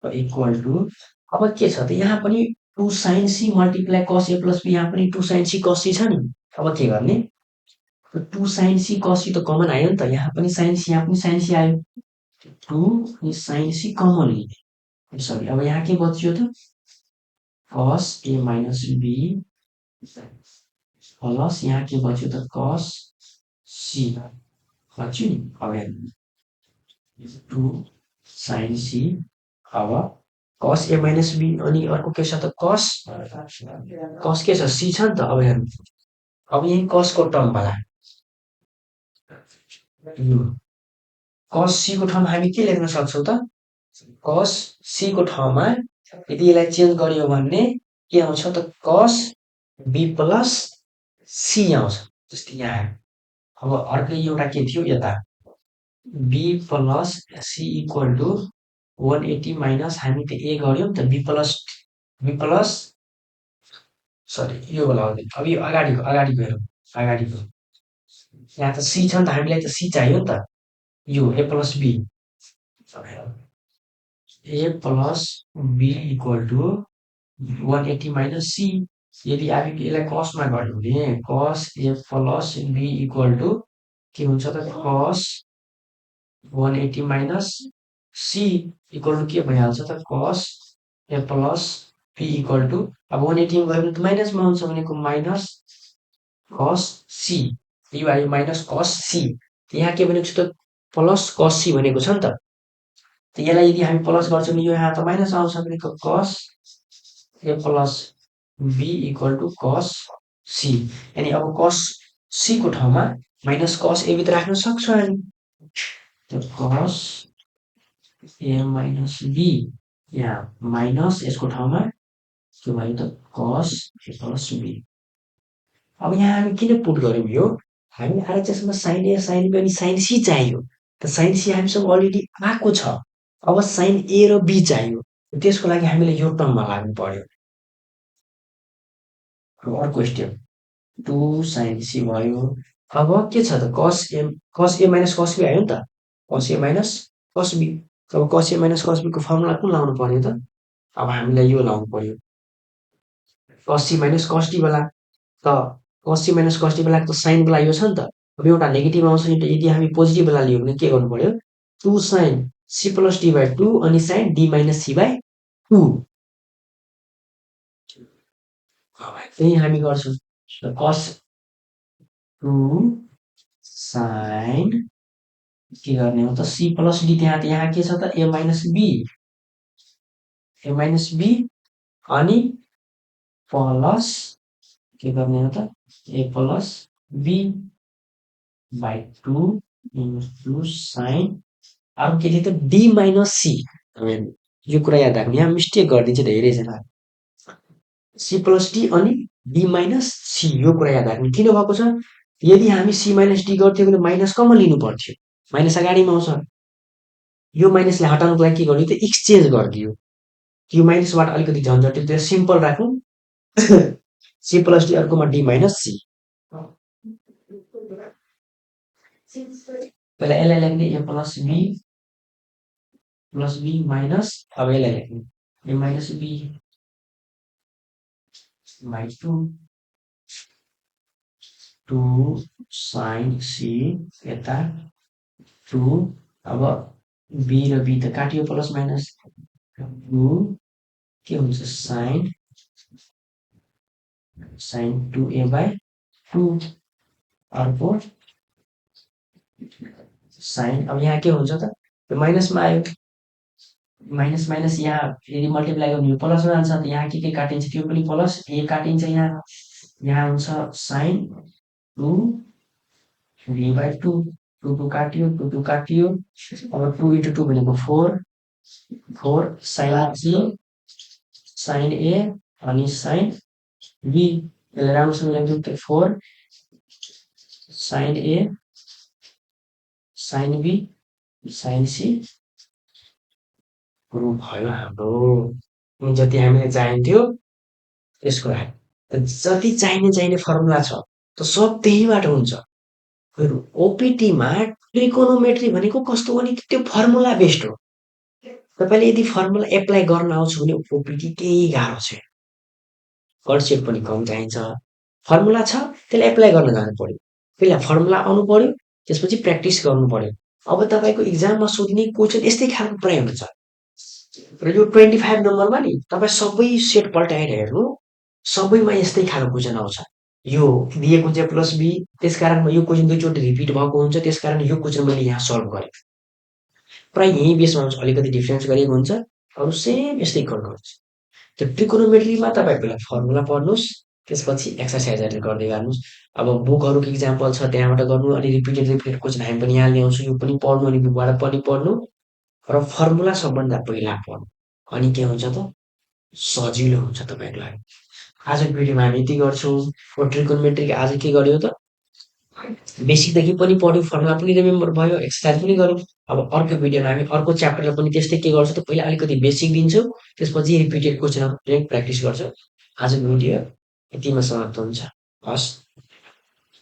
इक्वल टु अब के छ त यहाँ पनि 2 साइन सी मल्टिप्लाई कस ए प्लस बी, यहाँ पनि 2 साइन सी कस सी छ नि। अब के गर्ने 2 साइन सी कस सी त कमन आयो नि त, यहाँ पनि साइन सी यहाँ पनि साइन सी आयो, 2 साइन सी कमन लिने, सरी अब यहाँ के बच्यो त कस ए माइनस बी प्लस यहाँ के बच्यो त कस सी बच्यो नि। अब हेर्नु 2 साइन सी, अब कस ए माइनस बी अनि अर्को के छ त कस के छ सी छ नि त। अब हेर्नु अब यही कसको टर्मवाला कस सी को ठाउँमा हामी के लेख्न सक्छौँ त कस सी को ठाउँमा यदि यसलाई चेन्ज गरियो भने के आउँछ त कस बी प्लस सी आउँछ, जस्तै यहाँ। अब अर्कै एउटा के थियो यता B plus C equal to 180 minus हामी त ए गर्यौँ त बी प्लस सरी यो बेला आउँदैन, अब यो अगाडिको हेरौँ, अगाडिको यहाँ त सी छ नि त हामीलाई त सी चाहियो नि त, यो A plus B, A plus B equal to 180 minus C. यदि हामी यसलाई कसमा गर्यो भने cos A plus B equal to के हुन्छ त कस 180 माइनस सी इक्वल टु के भइहाल्छ त कस A plus B equal to अब 180 गयो भने त माइनसमा आउँछ भनेको माइनस कस सी, यो आयो माइनस कस सी, यहाँ के भनेको छ त प्लस कस सी भनेको छ नि त। यसलाई यदि हामी प्लस गर्छौँ भने यो यहाँ त माइनस आउँछ भनेको कस A plus B equal to कस सी, यानि अब कस सी को ठाउँमा माइनस कस ए भित्र राख्न सक्छौँ हामी, कस ए माइनस बी यहाँ माइनस यसको ठाउँमा के भयो त कस ए प्लस बी। अब यहाँ हामी किन पुट गर्यौँ यो, हामी आरएचएसमा साइन ए साइन बी अनि साइन सी चाहियो त, साइन सी हामीसँग अलरेडी आएको छ, अब साइन ए र बी चाहियो, त्यसको लागि हामीले यो टर्ममा लाग्नु पर्यो। अर्को स्टेप 2 साइन सी भयो, अब के छ त कस ए माइनस कस बी आयो नि त, कस ए माइनस कस बी, अब कस ए माइनस कस बीको फर्मुला कुन लाउनु पर्यो त, अब हामीलाई यो लाउनु पर्यो कस सी माइनस कस डी वाला, त कस सी माइनस कस डी वालाको त साइन वाला यो छ नि त, अब एउटा नेगेटिभ आउँछ नि त, यदि हामी पोजिटिभ वाला लियो भने के गर्नु पर्यो 2 sine C plus D by 2 अनि sine D minus C by 2, त्यही हामी गर्छौँ। cos 2 sin के गर्ने हो त c प्लस d यहाँ के छ त a माइनस b अनि प्लस के गर्ने हो त a plus b by 2 into sign अर्को के थियो त d माइनस c यो कुरा याद राख्नु यहाँ मिस्टेक गरिदिन्छ धेरैजना c प्लस d अनि d माइनस c यो कुरा याद राख्नु किन भएको छ यदि हामी c माइनस d गर्थ्यौँ भने माइनस कमा लिनु पर्थ्यो माइनस अगाडिमा आउँछ यो माइनसलाई हटाउनको लागि के गर्नु त एक्सचेन्ज गरिदियो यो माइनसबाट अलिकति झन्झट त्यो सिम्पल राखौँ c प्लस d अर्कोमा d माइनस c पहिला यसलाई लेख्ने a प्लस b माइनस अब यसलाई लेख्ने a minus b by 2 sin c यता 2 अब b र b त काटियो प्लस माइनस 2 के हुन्छ sin 2a बाई 2 अर्को साइन अब यहाँ के हुन्छ त यो माइनसमा आयो माइनस माइनस यहाँ यदि मल्टिप्लाई गर्नु प्लसमा जान्छ त यहाँ के काटिन्छ त्यो पनि प्लस ए काटिन्छ यहाँ हुन्छ साइन 2 v बाई 2 2 काटियो 2 काटियो अब 2 इन्टु 2 भनेको 4 साइन ए अनि साइन बी यसलाई राम्रोसँग लेख्नु त 4 sine A sine B sine C भयो हाम्रो जति हामीले चाहिन्थ्यो त्यसको जति चाहिने फर्मुला छ त सब त्यहीबाट हुन्छ ओपिटीमा ट्रिकोनोमेट्री भनेको कस्तो भने त्यो फर्मुला बेस्ड हो तपाईँले यदि फर्मुला एप्लाई गर्न आउँछ भने ओपिटी केही गाह्रो छैन कन्सेप्ट पनि कम चाहिन्छ फर्मुला छ त्यसलाई एप्लाई गर्न जानु पर्यो पहिला फर्मुला आउनु पर्यो त्यसपछि प्र्याक्टिस गर्नु पर्यो अब तपाईँको इक्जाममा सोधिने क्वेसन यस्तै खालको प्राय हुन्छ र यो 25 नम्बरमा नि तपाईँ सबै सेट पल्टाएर हेर्नु सबैमा यस्तै खालको क्वेसन आउँछ यो दिएको चाहिँ प्लस बी त्यसकारण यो क्वेसन दुईचोटि रिपिट भएको हुन्छ त्यसकारण यो क्वेसन मैले यहाँ सल्भ गरेँ प्राय यही बेसमा हुन्छ अलिकति डिफ्रेन्स गरिएको हुन्छ अरू सेम यस्तै गर्नुहुन्छ त्यो ट्रिकोनोमेट्रीमा तपाईँ पहिला फर्मुला पढ्नुहोस् त्यसपछि एक्सर्साइजहरू गर्दै गर्नुहोस् अब बुकहरूको इक्जाम्पल छ त्यहाँबाट गर्नु अनि रिपिटेड क्वेसन हामी पनि यहाँ ल्याउँछु यो पनि पढ्नु अनि बुकबाट पनि पढ्नु र फर्मुला सबभन्दा पहिला पढ्नु अनि के हुन्छ त सजिलो हुन्छ तपाईँको लागि आजको भिडियोमा हामी यति गर्छौँ ट्रिकोनोमेट्री आज के गर्यो त बेसिकदेखि पनि पढ्यो फर्मुला पनि रिमेम्बर भयो एक्सर्साइज पनि गऱ्यौँ अब अर्को भिडियोमा हामी अर्को च्याप्टरलाई पनि त्यस्तै के गर्छौँ त पहिला अलिकति बेसिक दिन्छौँ त्यसपछि रिपिटेड क्वेसनहरू प्र्याक्टिस गर्छौँ आजको भिडियो यतिमा समाप्त हुन्छ हस्